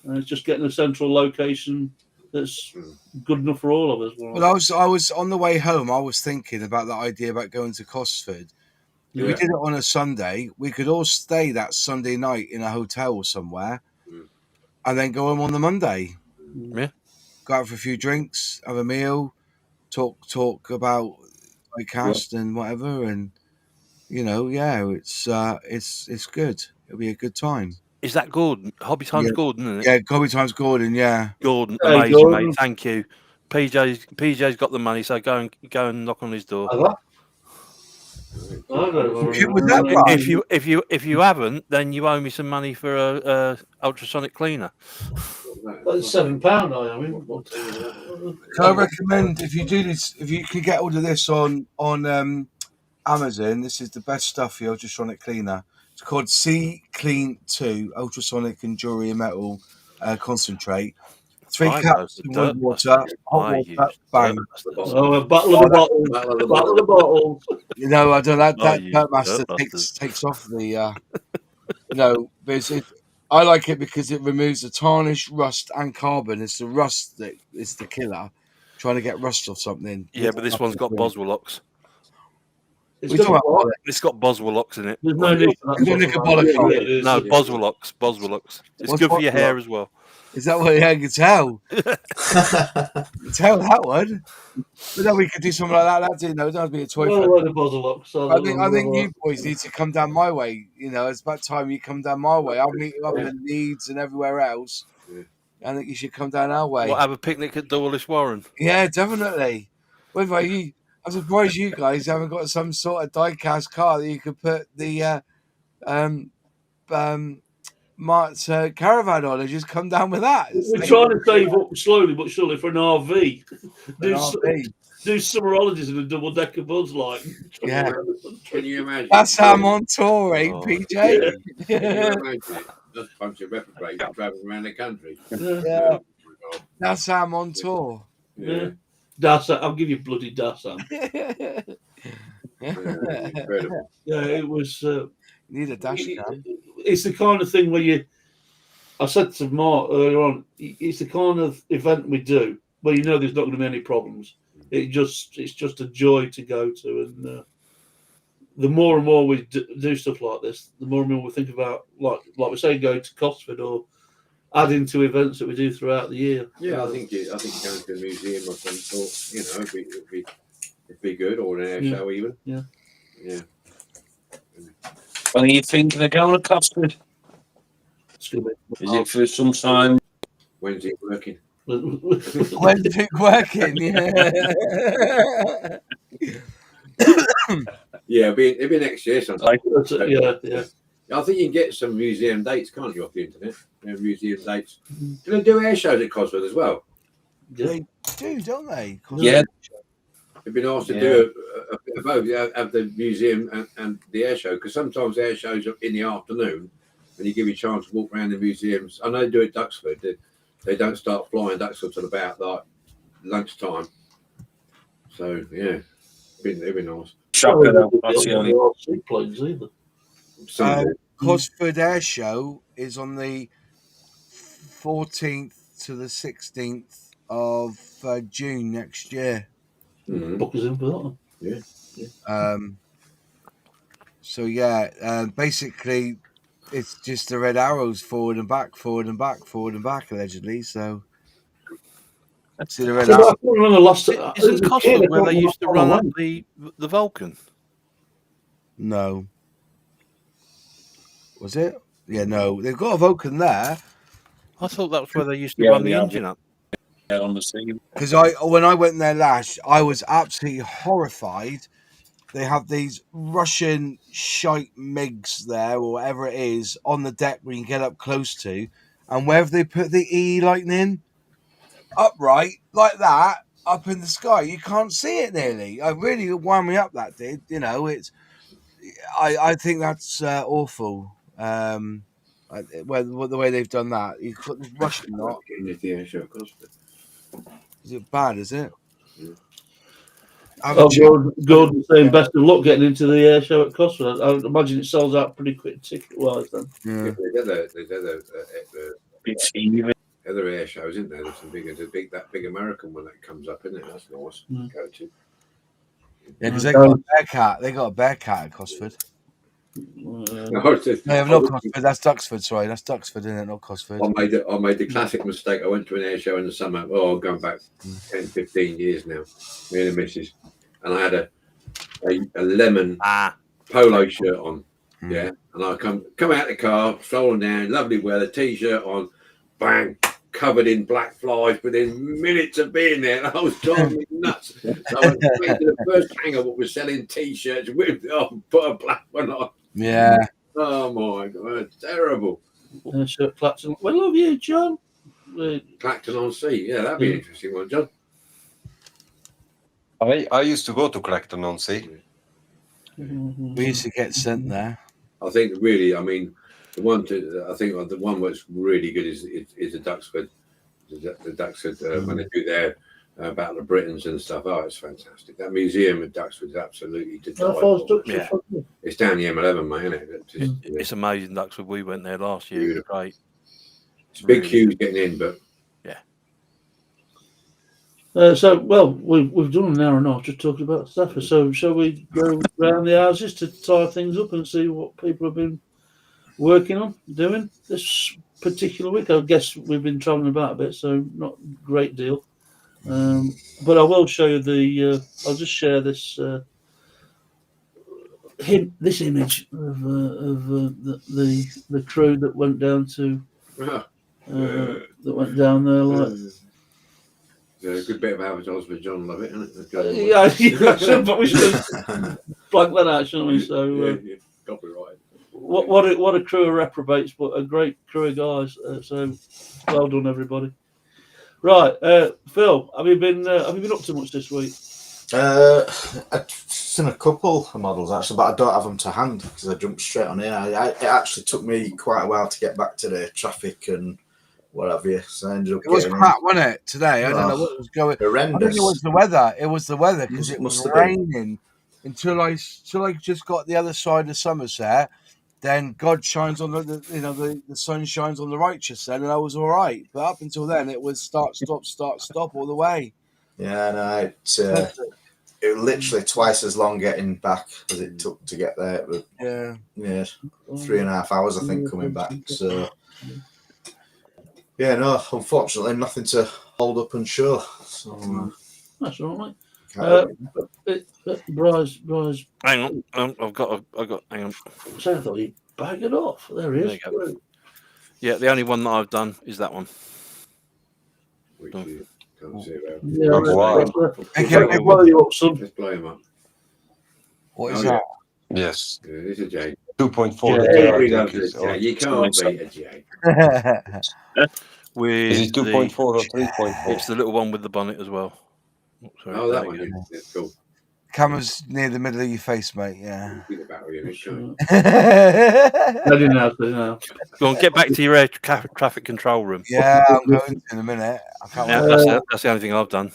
B: And it's just getting a central location that's good enough for all of us.
E: Well, I was on the way home. I was thinking about the idea about going to Cosford. If we did it on a Sunday, we could all stay that Sunday night in a hotel somewhere, and then go home on the Monday.
D: Yeah.
E: Go out for a few drinks, have a meal, talk about Diecast and whatever, and it's good. It'll be a good time.
D: Is that Gordon? Hobby Times Gordon, isn't it?
E: Yeah, Hobby Times Gordon. Yeah,
D: Gordon, amazing, Gordon. Mate. Thank you. PJ's got the money, so go and knock on his door. If you haven't, then you owe me some money for a ultrasonic cleaner.
B: That's £7.
E: Can I recommend, if you do this, if you can get hold of this on Amazon, this is the best stuff for the ultrasonic cleaner. It's called C Clean 2 Ultrasonic and Jewelry Metal Concentrate. 3 cups of wood water, hot water, bang.
B: Oh, a bottle of the bottle.
E: I don't like that. That master takes off the. But I like it because it removes the tarnish, rust, and carbon. It's the rust that is the killer. Trying to get rust off something.
D: Yeah, but this one's got Boswell locks.
B: It's
D: got Boswell locks in it.
B: There's no need for that.
D: No, Boswell locks. It's good for your hair as well.
E: Is that what you can tell? Tell that one. But then we could do something like that. That didn't have to be a toy fair. I think you boys need to come down my way. It's about time you come down my way. I'll meet you up in Leeds and everywhere else. I think you should come down our way.
D: Have a picnic at Dawlish Warren?
E: Yeah, definitely. What about you? I'm surprised you guys haven't got some sort of diecast car that you could put the Mark's caravan on and just come down with that.
B: We're trying to save up slowly but surely for an RV.
E: An RV.
B: Do summer holidays in a double decker Buzz Light.
E: Yeah.
A: Can you imagine?
E: That's how I'm on tour, eh,
D: Oh,
E: PJ?
A: Can you imagine it? Just a bunch of reprobates traveling around the country.
E: Yeah. That's how I'm on tour.
B: Yeah. Dassam, I'll give you bloody Dassam.
A: Incredible.
B: Yeah, it was.
E: Need a dash cam.
B: It's the kind of thing where I said to Mark earlier on, it's the kind of event we do where you know there's not going to be any problems. It's just a joy to go to, and the more and more we do stuff like this, the more and more we think about, like we say, going to Cosford or adding to events that we do throughout the year.
A: Yeah, I think going to a museum of some sort, you know, it'd be good, or an air show even.
B: Yeah.
A: Yeah.
G: When are you thinking of going to Cosford?
B: It's gonna be.
G: Is it for some time?
A: When's it working?
E: When's it working? Yeah.
A: Yeah, it'll be next year sometime.
B: Yeah.
A: I think you can get some museum dates, can't you, off the internet? You know, museum dates. Do they do air shows at Cosford as well?
E: They do, don't they?
G: Yeah.
A: It'd be nice to do a bit of both, have the museum and the air show, because sometimes air shows are in the afternoon and you give you a chance to walk around the museums. I know they do it at Duxford. They don't start flying Duxford till about like lunchtime. So, yeah, it'd be nice.
G: Shocker, though. That's the only.
B: Seaplanes either.
E: Cosford Air Show is on the 14th to the 16th of June next year.
A: Mm-hmm.
B: Book us in for that one.
A: Yeah.
E: So yeah, basically it's just the red arrows forward and back, allegedly. So see the red
B: So
E: arrow.
B: I can't remember last.
D: Isn't Cosford where they used to run up the Vulcan?
E: No. Was it? Yeah, no. They've got a Vulcan there.
D: I thought that was where they used to run the engine up.
G: On the scene.
E: Because when I went there last, I was absolutely horrified. They have these Russian shite MiGs there, or whatever it is, on the deck where you can get up close to. And where have they put the E Lightning? Upright, like that, up in the sky. You can't see it nearly. I really wound me up, that did. You know, I think that's awful. The way they've done that. You put this Russian knot. Is it bad, is it?
B: Gordon saying best of luck getting into the air show at Cosford. I imagine it sells out pretty quick ticket-wise then.
A: Yeah. There's other air shows, isn't there? There's some that big American one that comes up, isn't it? That's nice to go to.
E: Yeah, because they got a Bearcat. They got a Bearcat at Cosford.
A: No,
E: not Cosford. That's Duxford. Sorry, that's Duxford, isn't it? Not Cosford.
A: I made the classic mistake. I went to an air show in the summer. Oh, going back 10, 15 years now. Me and the missus, and I had a lemon polo shirt on. Yeah, and I come out the car, strolling down, lovely weather, t-shirt on, bang, covered in black flies within minutes of being there, and I was driving me nuts. So I went to the first hangar what was selling t-shirts, whipped it off, and put a black one on.
E: Yeah.
A: Oh my God, terrible.
B: Shirt Clacton. We love you, John.
A: Clacton on Sea. Yeah, that'd be an interesting one, John.
F: I used to go to Clacton on Sea.
E: We used to get sent there.
A: I think really, I mean, the one that's really good is the Duxford. The Duxford when they do their Battle of Britons and stuff. Oh, it's fantastic. That museum at Duxford is absolutely It's down the M11, mate, isn't it?
D: It's amazing, Duxford. We went there last year. It was great.
A: It's big queues getting in, but
B: so we've done an hour and a half just talking about Stafford. So shall we go round the houses to tie things up and see what people have been working on doing this particular week? I guess we've been travelling about a bit, so not a great deal. But I will show you I'll just share this this image of the crew that went down to that went down there like.
A: A good bit of advertisement, John. Love it, isn't it?
B: Yeah, but we should blank that out, shouldn't we? So
A: copyright.
B: what a crew of reprobates, but a great crew of guys. So well done, everybody. Right, Phil, have you been up to much this week?
C: I've seen a couple of models actually, but I don't have them to hand because I jumped straight on here. It actually took me quite a while to get back to the traffic and what have you. So I ended up.
E: It was crap, wasn't it? Today, I don't know what was going.
C: Horrendous.
E: I think it was the weather. It was the weather because it was
C: Must have been.
E: raining until I just got the other side of Somerset. Then God shines on the sun shines on the righteous. Then and I was all right, but up until then it was start stop all the way.
C: Yeah, no, it was literally twice as long getting back as it took to get there. But yeah, 3.5 hours I think coming back. So yeah, no, unfortunately nothing to hold up and show. So
B: that's all right. Bryce.
D: Hang on, I've got. Hang on.
B: So I thought you bag it off. There he is.
D: There yeah, the only one that I've done is that one.
A: Which you can't see about.
B: Yeah,
E: Okay,
B: blow you up, son.
A: Let's blow him up.
E: What is that?
F: Yes,
A: Yeah, it's a J.
F: 2.4.
A: Everybody loves a J. You can't beat a J.
D: With
F: Is it 2.4 or 3.4?
D: It's the little one with the bonnet as well. Sorry,
A: Oh, that
D: there
A: one.
D: you go.
A: Yeah, that's cool.
E: Camera's near the middle of your face, mate. Yeah.
A: Get the battery in it, can't
B: Ready now, now.
D: Go on, get back to your air traffic control room.
E: Yeah, I'm going to in a minute. I can't
D: Yeah,
E: wait.
D: that's the only thing I've done.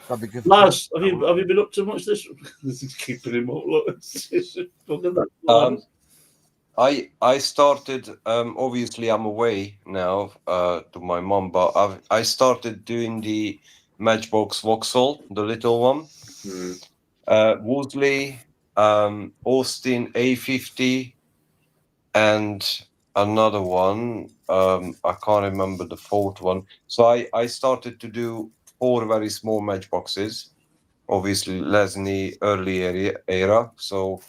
E: That'd be good.
B: Lars, have you been up to much this? This is keeping him up. Look.
F: I started. Obviously, I'm away now to my mom, but I started doing the Matchbox Vauxhall, the little one. Woodley, Austin A50, and another one. I can't remember the fourth one. So I started to do 4 very small matchboxes. Obviously, Lesney early era. So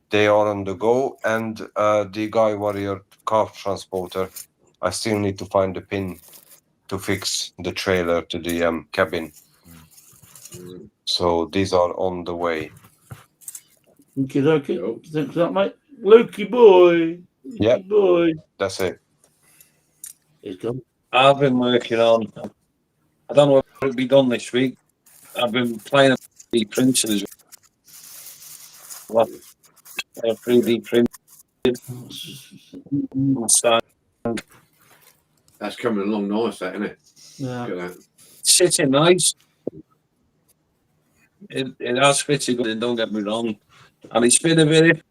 F: they are on the go. And the Guy Warrior calf transporter, I still need to find the pin to fix the trailer to the cabin. So these are on the way.
B: Okay. Thanks for that, mate. Lukey boy.
F: Yeah.
B: Boy.
F: That's it.
B: He's gone.
G: I've been working on. I don't know if it'll be done this week. I've been playing a 3D printers. 3D printed.
A: That's coming along nice, that, isn't it?
B: Yeah.
A: Look at that.
G: It's sitting nice. It has fitted good, don't get me wrong. And it's been a bit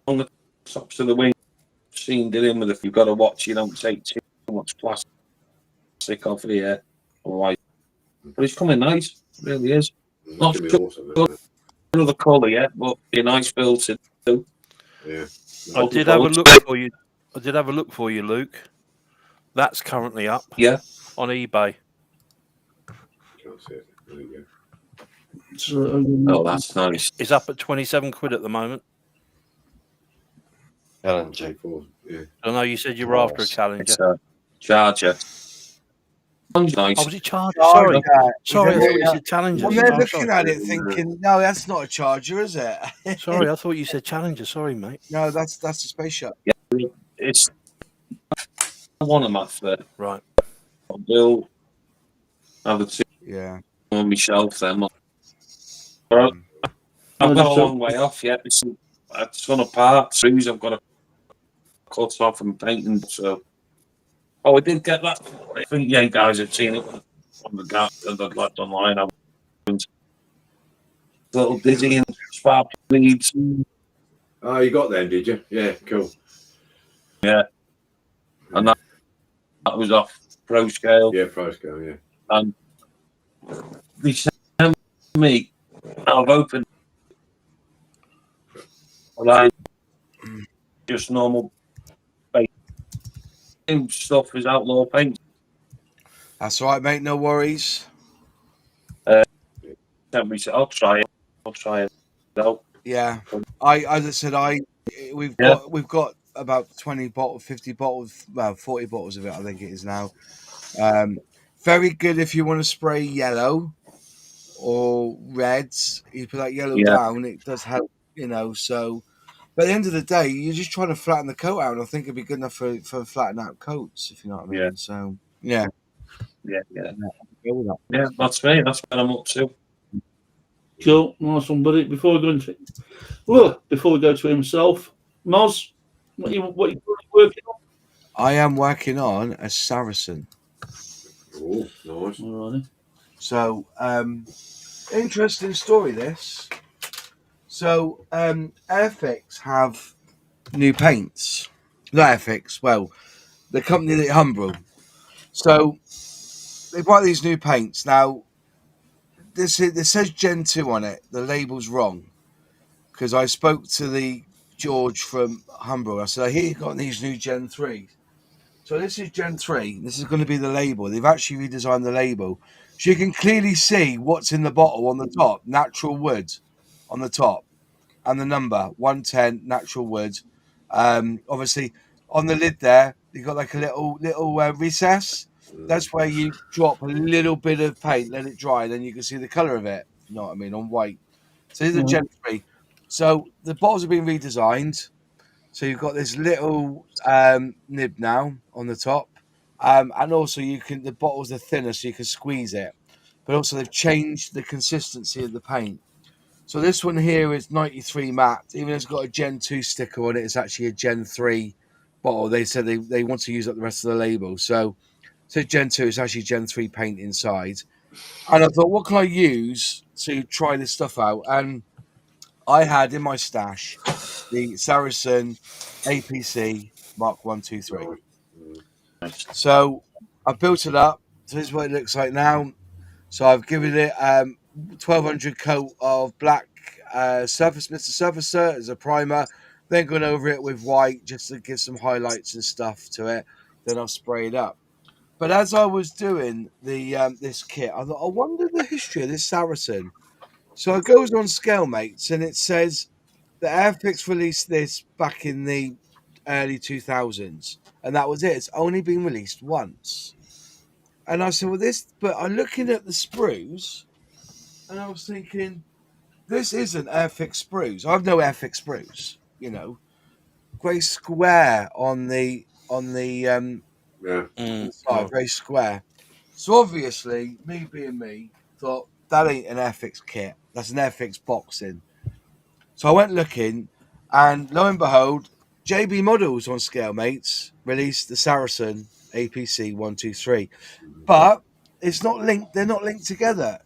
G: on the tops of the wing. Seen dealing with it. You've got to watch, you don't take too much plastic off here. Otherwise. But it's coming nice. It really is. Not
A: Awesome,
G: another colour yet, but a nice filter too.
A: Yeah.
D: I did have a look for you. Luke. That's currently up.
G: Yeah.
D: On eBay.
A: Can't see it. There you go.
G: Oh, that's nice.
D: It's up at 27 quid at the moment.
F: Challenger.
A: Yeah.
D: I know you said you were after a Challenger.
G: It's a Charger. Nice.
D: Oh, was it Charger?
E: Sorry,
D: Sorry, I thought you said Challenger.
E: I'm there looking at it thinking, no, that's not a Charger, is it?
D: Sorry, I thought you said Challenger. Sorry, mate.
E: No, that's a space shop.
G: Yeah, it's one of my
D: right.
G: Bill, other two.
E: Yeah.
G: On my shelf there. I've got a long way off yet. It's on a part. Trees I've got to cut off and painting. So, I did get that. I think you guys have seen it on the gap that I'd left online. I was a little dizzy and spark leads.
A: Oh, you got them, did you? Yeah, cool.
G: Yeah, and that was off Pro Scale.
A: Yeah, Pro Scale. Yeah.
G: And they sent me. I've opened like just normal paint stuff is outlaw paint.
E: That's all right, mate. No worries.
G: I'll try it. I'll try it out.
E: Yeah, as I said, we've got about 20 bottles, 50 bottles, well, 40 bottles of it. I think it is now. Very good if you want to spray yellow or reds. You put that yellow down, it does help, So But at the end of the day, you're just trying to flatten the coat out, and I think it'd be good enough for flattening out coats, if you know what I mean.
G: Yeah.
E: So yeah,
G: Yeah.
E: go with that.
G: Yeah, that's me. That's what I'm up to.
B: Cool, nice one, buddy. Before we go to himself, Moz, what you working on?
E: I am working on a Saracen.
A: Oh, nice.
B: Alrighty.
E: So interesting story this. So Airfix have new paints. Not Airfix, well, the company that Humbrol. So they buy these new paints. Now this says Gen 2 on it. The label's wrong. Because I spoke to the George from Humbrol. I said, I hear you got these new Gen 3s. So this is Gen 3. This is going to be the label. They've actually redesigned the label. So you can clearly see what's in the bottle on the top. Natural wood on the top. And the number, 110, natural wood. Obviously, on the lid there, you've got like a little recess. That's where you drop a little bit of paint, let it dry, then you can see the colour of it. You know what I mean? On white. So these are Gen 3. So the bottles have been redesigned. So you've got this little nib now on the top, and also the bottles are thinner, so you can squeeze it. But also they've changed the consistency of the paint. So this one here is 93 matte. Even though it's got a Gen 2 sticker on it, it's actually a Gen 3 bottle. They said they want to use up the rest of the label. So Gen 2 is actually Gen 3 paint inside. And I thought, what can I use to try this stuff out? And I had in my stash the Saracen APC Mark 123. So I built it up. So this is what it looks like now. So I've given it 1200 coat of black surface Mr. Surfacer as a primer. Then gone over it with white just to give some highlights and stuff to it. Then I'll spray it up. But as I was doing the this kit, I thought, I wonder the history of this Saracen. So it goes on Scalemates and it says the Airfix released this back in the early 2000s, and that was it. It's only been released once. And I said, well, but I'm looking at the sprues, and I was thinking, this isn't Airfix sprues. I've no Airfix sprues, grey square on the side, very square. So obviously, me being me, thought that ain't an Airfix kit. That's an Airfix boxing. So I went looking, and lo and behold, JB Models on Scalemates released the Saracen APC 123, but it's not linked. They're not linked together.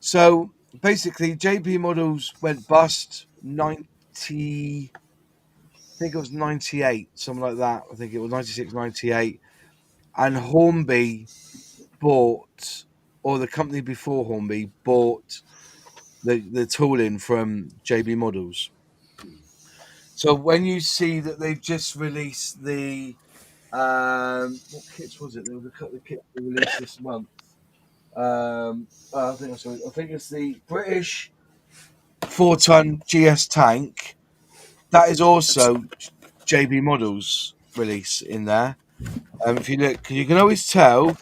E: So basically, JB Models went bust 90. I think it was 98, something like that. I think it was 96, 98, and Hornby bought, or the company before Hornby bought the tooling from JB Models. So when you see that they've just released the what kits was it? There was a couple of kits they released this month. I think it's the British 4-ton GS tank. That is also JB Models release in there. If you look, you can always tell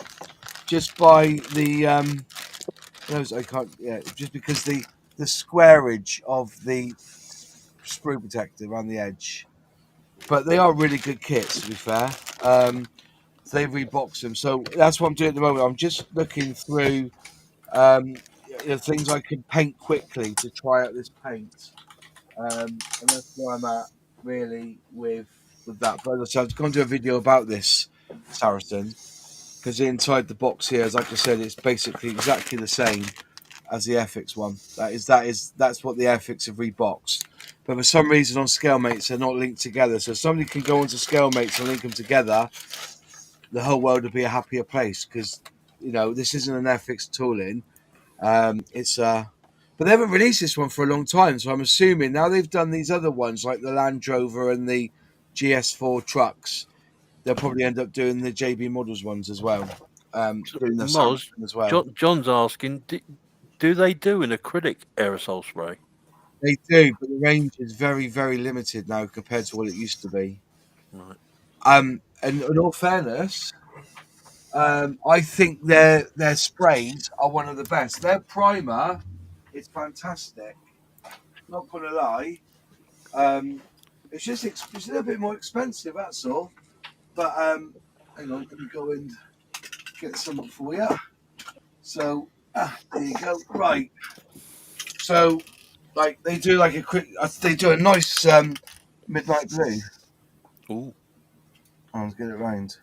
E: just by the I can't. Yeah, just because the squareage of the sprue protector around the edge. But they are really good kits, to be fair. They've reboxed them. So that's what I'm doing at the moment. I'm just looking through things I can paint quickly to try out this paint. And that's where I'm at, really, with that. But so I've gone to do a video about this Saracen, because inside the box here, as like I said, it's basically exactly the same as the Airfix one. That's what the Airfix have reboxed. But for some reason on Scalemates they're not linked together. So if somebody can go onto Scalemates and link them together, the whole world would be a happier place, because this isn't an Airfix tooling. But they haven't released this one for a long time, so I'm assuming now they've done these other ones like the Land Rover and the GS4 trucks, they'll probably end up doing the JB Models ones as well. Doing the
D: Moz,
E: as well.
D: John's asking, do they do an acrylic aerosol spray?
E: They do, but the range is very, very limited now compared to what it used to be.
D: Right.
E: And in all fairness, I think their sprays are one of the best. Their primer is fantastic. Not gonna lie. It's just it's a little bit more expensive, that's all. But hang on, let me go and get some up for you. So there you go. Right. So like they do like a quick. They do a nice midnight blue.
D: Ooh.
E: Let's get it round.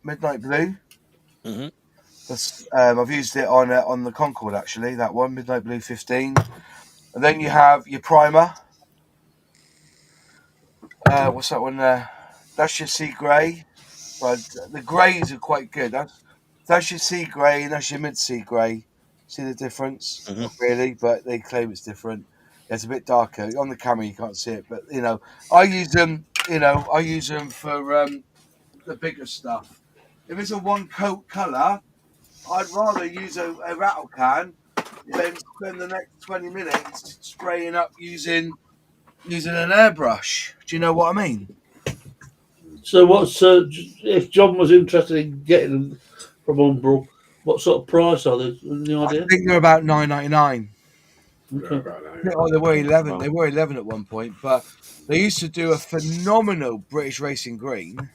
E: Midnight blue.
D: Mm-hmm.
E: That's I've used it on the Concorde actually. That one, Midnight Blue 15. And then you have your primer. What's that one there? That's your sea grey. But the greys are quite good. That's your sea grey and that's your mid sea grey. See the difference?
D: Mhm.
E: Not really, but they claim it's different. It's a bit darker on the camera. You can't see it, but I use them. I use them for the bigger stuff. If it's a one coat colour, I'd rather use a rattle can than spend the next 20 minutes spraying up using an airbrush. Do you know what I mean?
B: So, what's if John was interested in getting them from Umbral? What sort of price are they? Any
E: I
B: idea?
E: think they're about $9.99.
B: Okay.
E: Oh, they were 11. They were 11 at one point, but they used to do a phenomenal British Racing Green,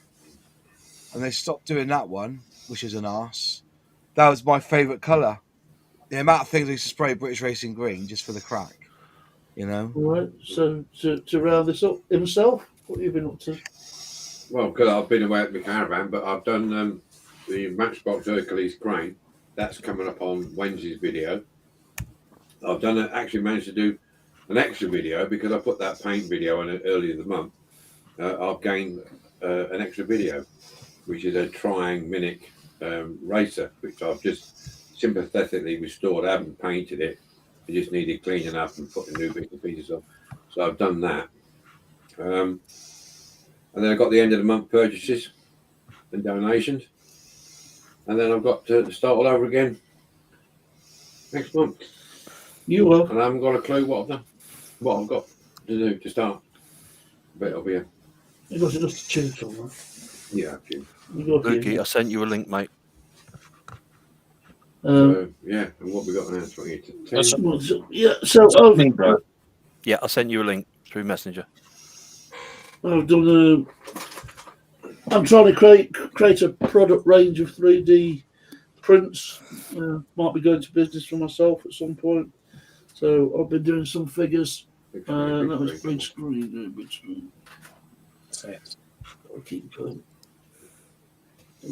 E: and they stopped doing that one, which is an arse. That was my favourite colour. The amount of things I used to spray British Racing Green just for the crack,
B: All right. So, to round this up, himself, what have you been up to?
A: Well, because I've been away at my caravan, but I've done the Matchbox Hercules crane. That's coming up on Wednesday's video. I've actually managed to do an extra video because I put that paint video on it earlier in the month. I've gained an extra video, which is a Triang Minic racer, which I've just sympathetically restored. I haven't painted it. I just needed cleaning up and putting new bits and pieces on. So I've done that. And then I've got the end of the month purchases and donations. And then I've got to start all over again next month.
B: You will.
A: And I haven't got a clue what I've got to do to start. But it'll be a...
B: You got to just choose from that.
A: Yeah, Jim.
D: Lukey, I sent you a link, mate.
A: So, yeah, and what we got now? 20 to 10.
B: Yeah, so
D: Yeah, I sent you a link through Messenger.
B: I've done I'm trying to create a product range of 3D prints. Might be going to business for myself at some point. So I've been doing some figures. That was big screen. Big screen. I'll keep going.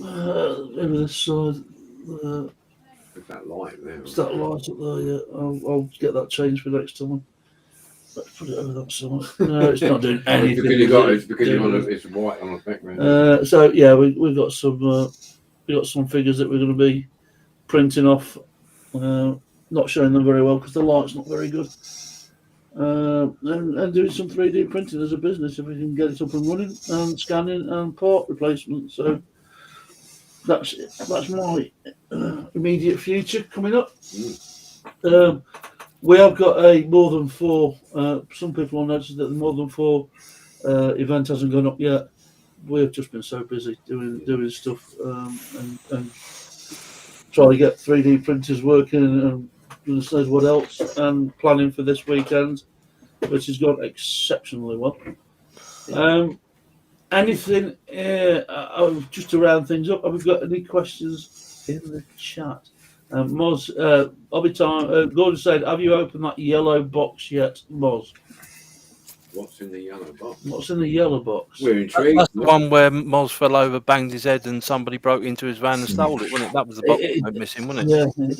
B: Over this side.
A: It's that light now.
B: It's that light up there, yeah. I'll get that changed for next time. Let's put it over that side. No, it's not doing anything.
A: It's because it's white on the background.
B: So yeah, we've got some figures that we're going to be printing off. Not showing them very well because the light's not very good. And doing some 3D printing as a business if we can get it up and running, and scanning and part replacement. So that's my immediate future coming up. We have got a more than 4. Some people will notice that the more than 4 event hasn't gone up yet. We've just been so busy doing stuff and trying to get 3D printers working and goodness knows what else, and planning for this weekend, which has gone exceptionally well. Anything just to round things up? Have we got any questions in the chat? Moz, Gordon said, have you opened that yellow box yet, Moz?
A: What's in the yellow box?
B: What's in the yellow box?
A: We're intrigued.
D: That's the one where Moz fell over, banged his head, and somebody broke into his van and stole it, wasn't it? That was the box that went missing, wasn't it?
B: Yeah.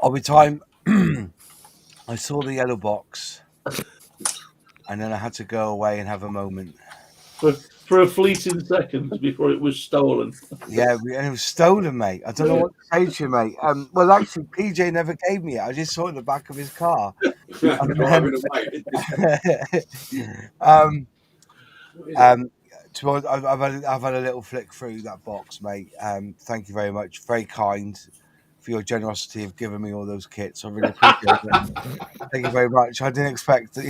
E: All the time, I saw the yellow box, and then I had to go away and have a moment.
B: For a fleeting second before it was stolen.
E: Yeah, and it was stolen, mate. I don't know what to say to you, mate. Well, actually, PJ never gave me it. I just saw it in the back of his car.
A: Driving away.
E: I've had a little flick through that box, mate. Thank you very much. Very kind for your generosity of giving me all those kits. I really appreciate it. Thank you very much. I didn't expect that,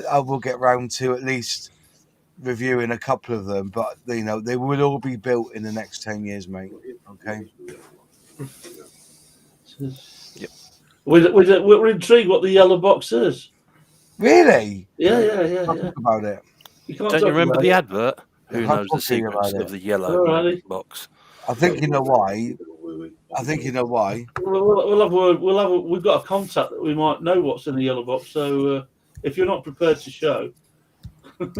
E: I will get round to at least reviewing a couple of them, but they will all be built in the next 10 years, mate. Okay.
B: Yep. We're intrigued what the yellow box is.
E: Really?
B: Yeah.
E: I'll talk about it.
B: You can't
D: Don't
B: talk
D: you remember
B: about
D: the
B: it.
D: advert? Who
E: Can't
D: knows the
E: talk to you about
D: secrets of
E: it.
D: the yellow
B: Alrighty.
D: box?
E: I think you know why. I think you know why.
B: We'll have a word. We've got a contact that we might know what's in the yellow box. So if you're not prepared to show,
E: I put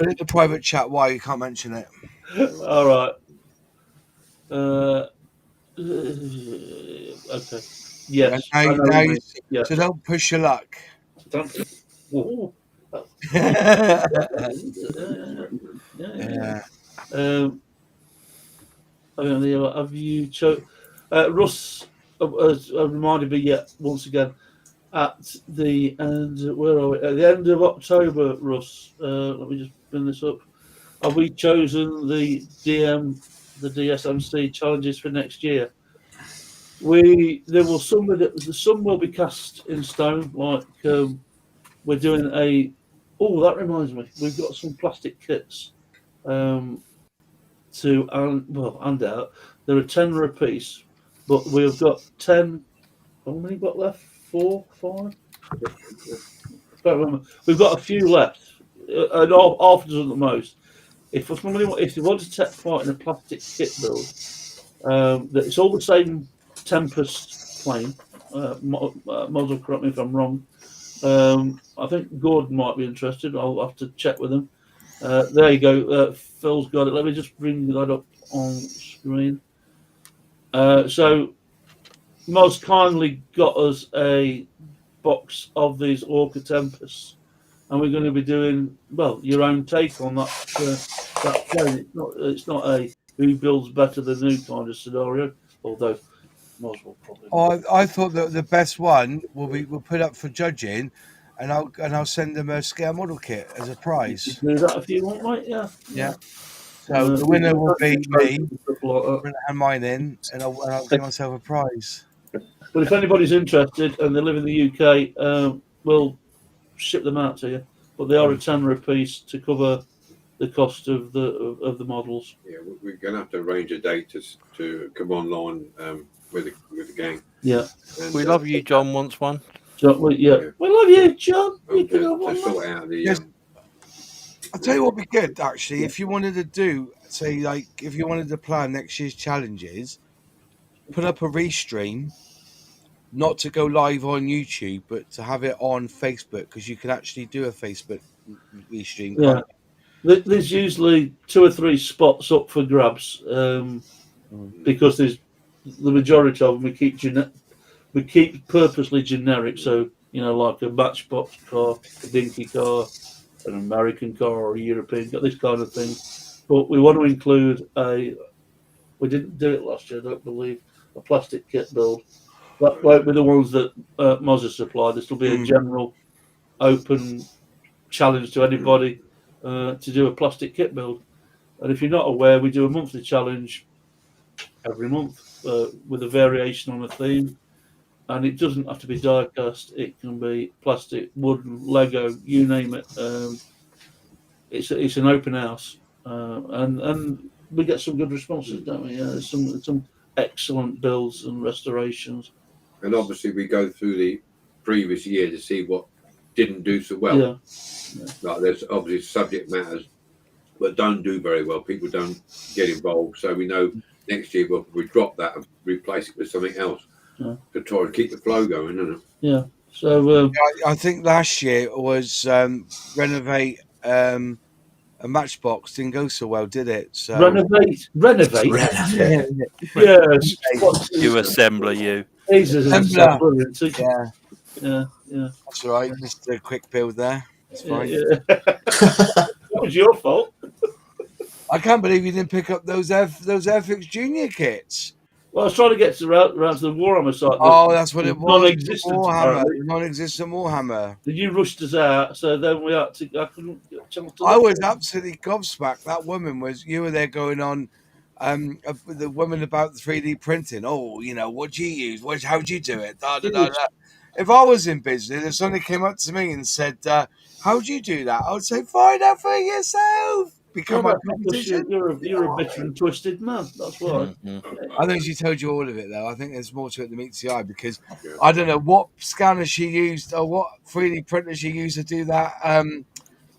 E: it in the private chat why you can't mention it.
B: all right. Okay. Yes.
E: Now,
B: I know
E: now
B: what you
E: you,
B: mean. Yeah.
E: so don't push your luck.
B: Ooh.
E: Yeah.
B: Yeah. Have you chosen? Russ has reminded me yet once again at the end. Where are we? At the end of October, Russ. Let me just bring this up. Have we chosen the DSMC challenges for next year? There will some will be cast in stone. Like we're doing a. Oh, that reminds me. We've got some plastic kits. To hand out. There are 10 a piece, but we've got 10. How many got left? 4, 5. I can't remember. We've got a few left, and half a dozen at the most. If you want to take part in a plastic kit build, that it's all the same Tempest plane. Model, correct me if I'm wrong. I think Gordon might be interested. I'll have to check with him. There you go. Phil's got it. Let me just bring that up on screen. So, most kindly got us a box of these Orca Tempests, and we're going to be doing your own take on that plane. It's not a who builds better than who kind of scenario, although most will probably.
E: I thought that the best one we'll put up for judging, and I'll send them a scale model kit as a prize.
B: Do that if you want, mate. Yeah.
E: So the winner will be me.
B: Like
E: Bring mine in, and I'll give myself a prize.
B: But if anybody's interested and they live in the UK, we'll ship them out to you. But they are a £10 a piece to cover the cost of the models.
A: Yeah, we're going to have to arrange a date to come online with the gang.
B: Yeah.
A: And,
D: We love you, John. Wants one.
B: John, we love you, John. You can have
A: to
B: one.
A: sort out the.
E: Yes. I'll tell you what would be good actually. If you wanted to do, say, like, if you wanted to plan next year's challenges, put up a restream, not to go live on YouTube, but to have it on Facebook, because you can actually do a Facebook restream.
B: Yeah. There's usually 2 or 3 spots up for grabs because there's the majority of them we keep purposely generic. So like a Matchbox car, a Dinky car, an American car, or a European car, this kind of thing. But we want to include we didn't do it last year, I don't believe, a plastic kit build. That won't be the ones that Mozza supplied. This will be a general open challenge to anybody to do a plastic kit build. And if you're not aware, we do a monthly challenge every month with a variation on a theme. And it doesn't have to be die-cast. It can be plastic, wood, Lego, you name it. It's an open house, and we get some good responses, don't we? Yeah, there's some excellent builds and restorations.
A: And obviously, we go through the previous year to see what didn't do so well.
B: Yeah.
A: Like there's obviously subject matters that don't do very well. People don't get involved, so we know next year we drop that and replace it with something else to try to keep the flow going, isn't it?
B: Yeah. So
E: I think last year was renovate a Matchbox. Didn't go so well, did it? So
B: renovate. Yes.
D: You assembler, you.
B: Jesus,
E: Assembler.
B: Yeah.
E: That's all right. Just a quick build there. It's fine.
B: That was your fault.
E: I can't believe you didn't pick up those Airfix Junior kits.
B: Well, I was trying to get around to the Warhammer site.
E: Oh, that's what it was.
B: Non-existent.
E: Non-existent Warhammer.
B: Did you rushed us out? So then we had to. I couldn't get a chance to.
E: I was absolutely gobsmacked. That woman was. You were there going on. The woman about 3D printing. Oh, what do you use? How do you do it? Da, da, da, da. If I was in business, if somebody came up to me and said, "How do you do that?" I would say, "Find out for yourself." become my
B: Because
E: competition?
B: you're a bitter and twisted man. That's why.
E: I think she told you all of it, though. I think there's more to it than meets the eye because
A: Yeah.
E: I don't know what scanner she used or what 3D printer she used to do that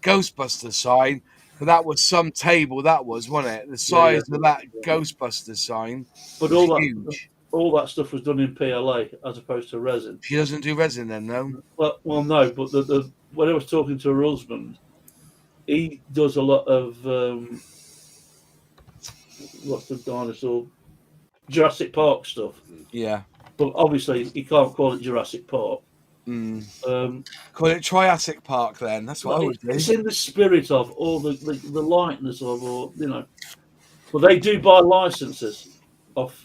E: Ghostbuster sign, but that was some table. That was, wasn't it? The size of that Ghostbuster sign
B: But
E: was huge.
B: all that stuff was done in PLA as opposed to resin.
E: She doesn't do resin then, no.
B: Well, no. But when I was talking to her husband, he does a lot of what's the dinosaur Jurassic Park stuff.
E: Yeah.
B: But obviously, you can't call it Jurassic Park.
E: Call it Triassic Park then. That's what I would do.
B: It's in the spirit of all the likeness of, or you know. But they do buy licenses off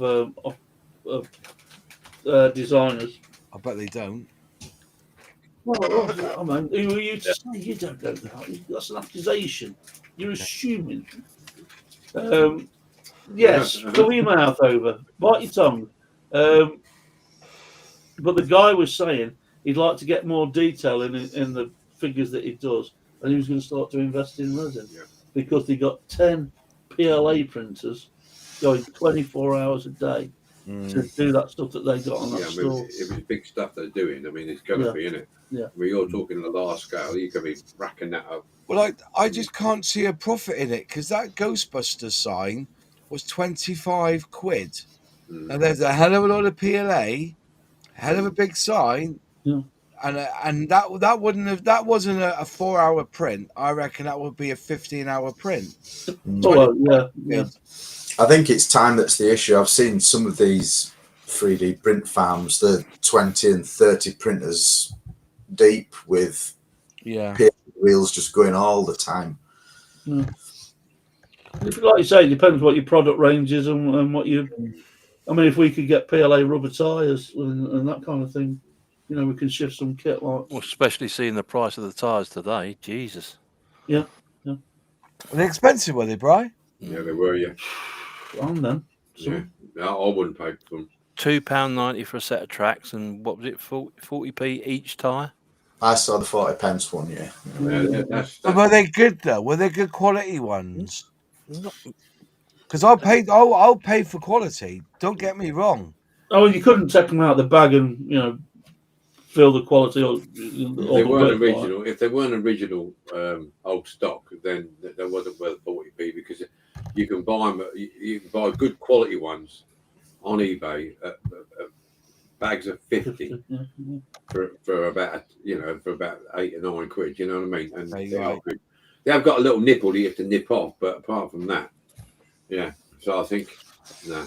B: designers.
E: I bet they don't.
B: Well, I mean, who are you to say you don't know that? That's an accusation. You're assuming. Yes, pull your mouth over, bite your tongue. But the guy was saying he'd like to get more detail in the figures that he does, and he was going to start to invest in resin because they got 10 PLA printers going 24 hours a day to do that stuff that they got on that store.
A: If it's big stuff they're doing, I mean, it's going to be, isn't it?
B: Yeah.
A: I mean, you're talking the large scale, you can be racking that up.
E: Well, I just can't see a profit in it because that Ghostbusters sign was 25 quid. And there's a hell of a lot of PLA, hell of a big sign.
B: Yeah.
E: And that wasn't a 4-hour print. I reckon that would be a 15-hour print.
B: Yeah.
C: I think it's time that's the issue. I've seen some of these 3D print farms, the 20 and 30 printers deep with wheels just going all the time.
B: Yeah. Like you say, it depends what your product range is and what you. I mean, if we could get PLA rubber tyres and that kind of thing, you know, we can shift some kit. Like,
D: well, especially seeing the price of the tyres today. Jesus.
B: Yeah.
E: Were they expensive, were they, Bryan?
A: Yeah, they were, yeah.
B: On then.
A: Yeah. No, I wouldn't pay for them.
D: £2.90 for a set of tracks, and what was it, 40p each tyre?
C: I saw the 40 pence one, yeah.
E: But were they good though? Were they good quality ones? Because I'll pay for quality. Don't get me wrong.
B: Oh, you couldn't take them out of the bag and feel the quality.
A: They weren't original. If they weren't original old stock, then they wasn't worth 40p because you can buy them. You can buy good quality ones on eBay at bags of 50 for about 8 or 9 quid. You know what I mean? And they are good. They have got a little nipple that you have to nip off, but apart from that, yeah. So I think no.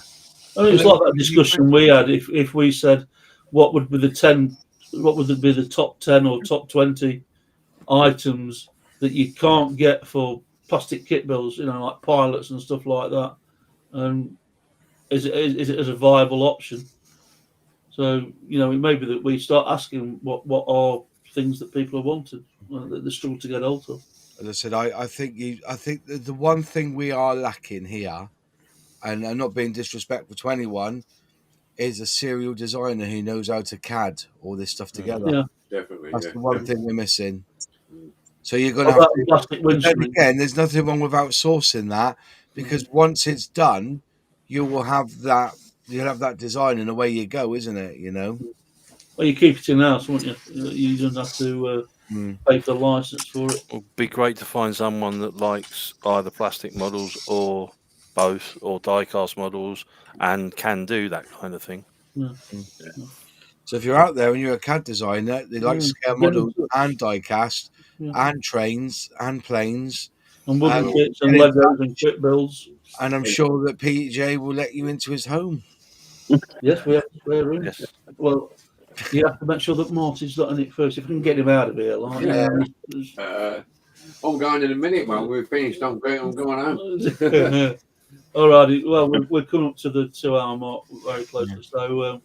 B: I mean, it's like that discussion we had. If we said what would be the top 10 or top 20 items that you can't get for plastic kit bills, like pilots and stuff like that, and is it as a viable option? So it may be that we start asking what are things that people have wanted that they struggle to get hold of.
E: As I said, I think the one thing we are lacking here, and I'm not being disrespectful to anyone, is a serial designer who knows how to CAD all this stuff together.
B: Yeah,
A: definitely.
E: That's the one thing we're missing. So you're going to have to.
B: Plastic windscreen.
E: Again, there's nothing wrong with outsourcing that because once it's done, you will have that. You'll have that design, and away you go, isn't it?
B: Well, you keep it in house, won't you? You don't have to pay for the license for it.
D: It'd be great to find someone that likes either plastic models or both, or die-cast models, and can do that kind of thing.
B: Yeah.
E: So if you're out there and you're a CAD designer, they like scale models and die-cast and trains and planes
B: and wooden kits and Legos and kit builds.
E: And I'm sure that PJ will let you into his home.
B: Yes, we have to spare room.
D: Yes.
B: Well, you have to make sure that Marty's not in it first. If we can get him out of here,
A: I'm going in a minute, man. We've finished. I'm going home.
B: All righty. Well, we're coming up to the 2-hour mark very closely. So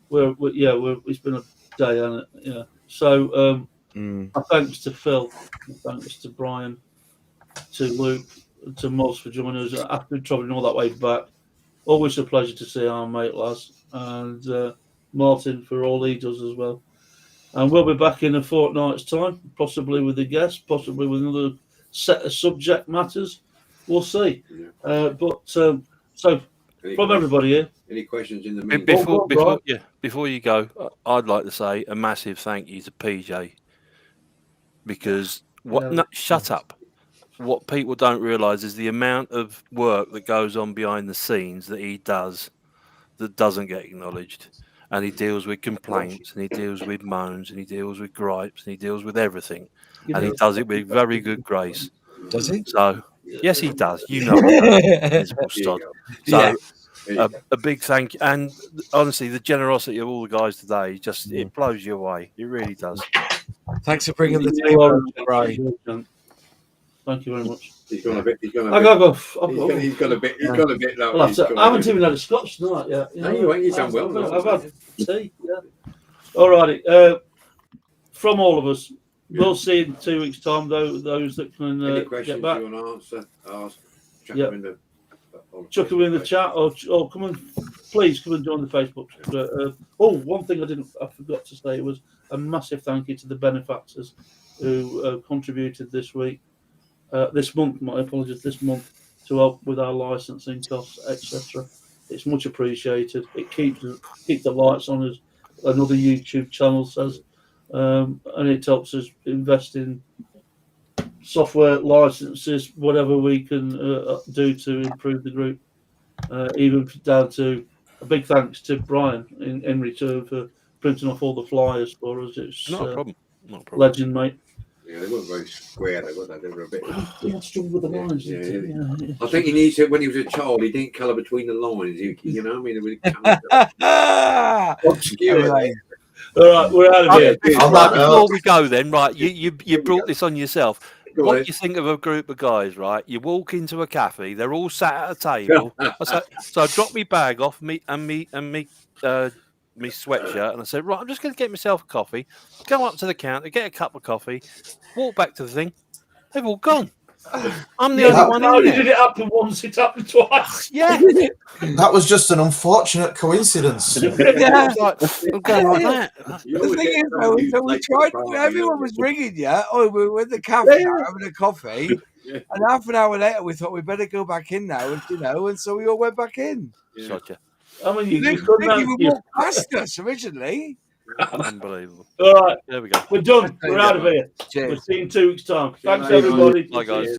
B: it's been a day, hasn't it? Yeah. So my thanks to Phil, thanks to Bryan, to Luke, to Moz for joining us after travelling all that way back. Always a pleasure to see our mate Laz, and Martin for all he does as well. And we'll be back in a fortnight's time, possibly with a guest, possibly with another set of subject matters. We'll see.
A: Yeah.
B: So from everybody here,
A: any questions in the meantime?
D: Before you go, I'd like to say a massive thank you to PJ, because shut up. What people don't realise is the amount of work that goes on behind the scenes that he does that doesn't get acknowledged. And he deals with complaints, and he deals with moans, and he deals with gripes, and he deals with everything. And he does it with very good grace.
E: Does he?
D: So, yes, he does. You know he does. Sod. So, a big thank you. And honestly, the generosity of all the guys today, just it blows you away. It really does.
E: Thanks for bringing the table, Bryan.
B: Thank you very much.
A: He's gone a bit. He's gone a bit.
B: I haven't even had a scotch tonight yet.
A: No, you ain't. You've done well.
B: I've had tea. Yeah. All righty. From all of us, we'll see in 2 weeks' time. Those that can
A: any questions
B: get back.
A: you want to answer, ask.
B: Chuck them in the chat, or come and please come and join the Facebook. One thing I forgot to say was a massive thank you to the benefactors who contributed this month. My apologies, this month, to help with our licensing costs, etc. It's much appreciated. It keeps the lights on, as another YouTube channel says, and it helps us invest in software licenses, whatever we can do to improve the group. Even down to a big thanks to Bryan in return for printing off all the flyers for us. It's
D: not a problem.
B: Legend, mate.
A: Yeah, they weren't very square, they were. They were a bit.
B: I struggled with the lines.
A: Yeah. I think he needs to. When he was a child, he didn't colour between the lines. You know, what I mean, obscure.
B: All right, we're out of here.
D: Before we go, then, right? You brought this on yourself. What do you think of a group of guys, right? You walk into a cafe, they're all sat at a table. So I dropped my bag off, me sweatshirt, and I said, right, I'm just going to get myself a coffee, go up to the counter, get a cup of coffee, walk back to the thing. They've all gone. I'm the only one in there.
B: Did it happen once? It happened twice.
D: Yeah.
C: That was just an unfortunate coincidence.
E: Yeah.
D: I'm going like that.
E: The thing is, though, so we tried. Everyone was ringing you. Oh, we were in the cafe now, having a coffee, and half an hour later, we thought we better go back in now, and so we all went back in.
D: Gotcha.
E: I mean, you walked past us originally.
D: Unbelievable.
B: All right,
D: there we go.
B: We're done. We're out of here.
E: Cheers.
B: We'll see you in 2 weeks' time. Thanks, everybody.
D: Bye, guys.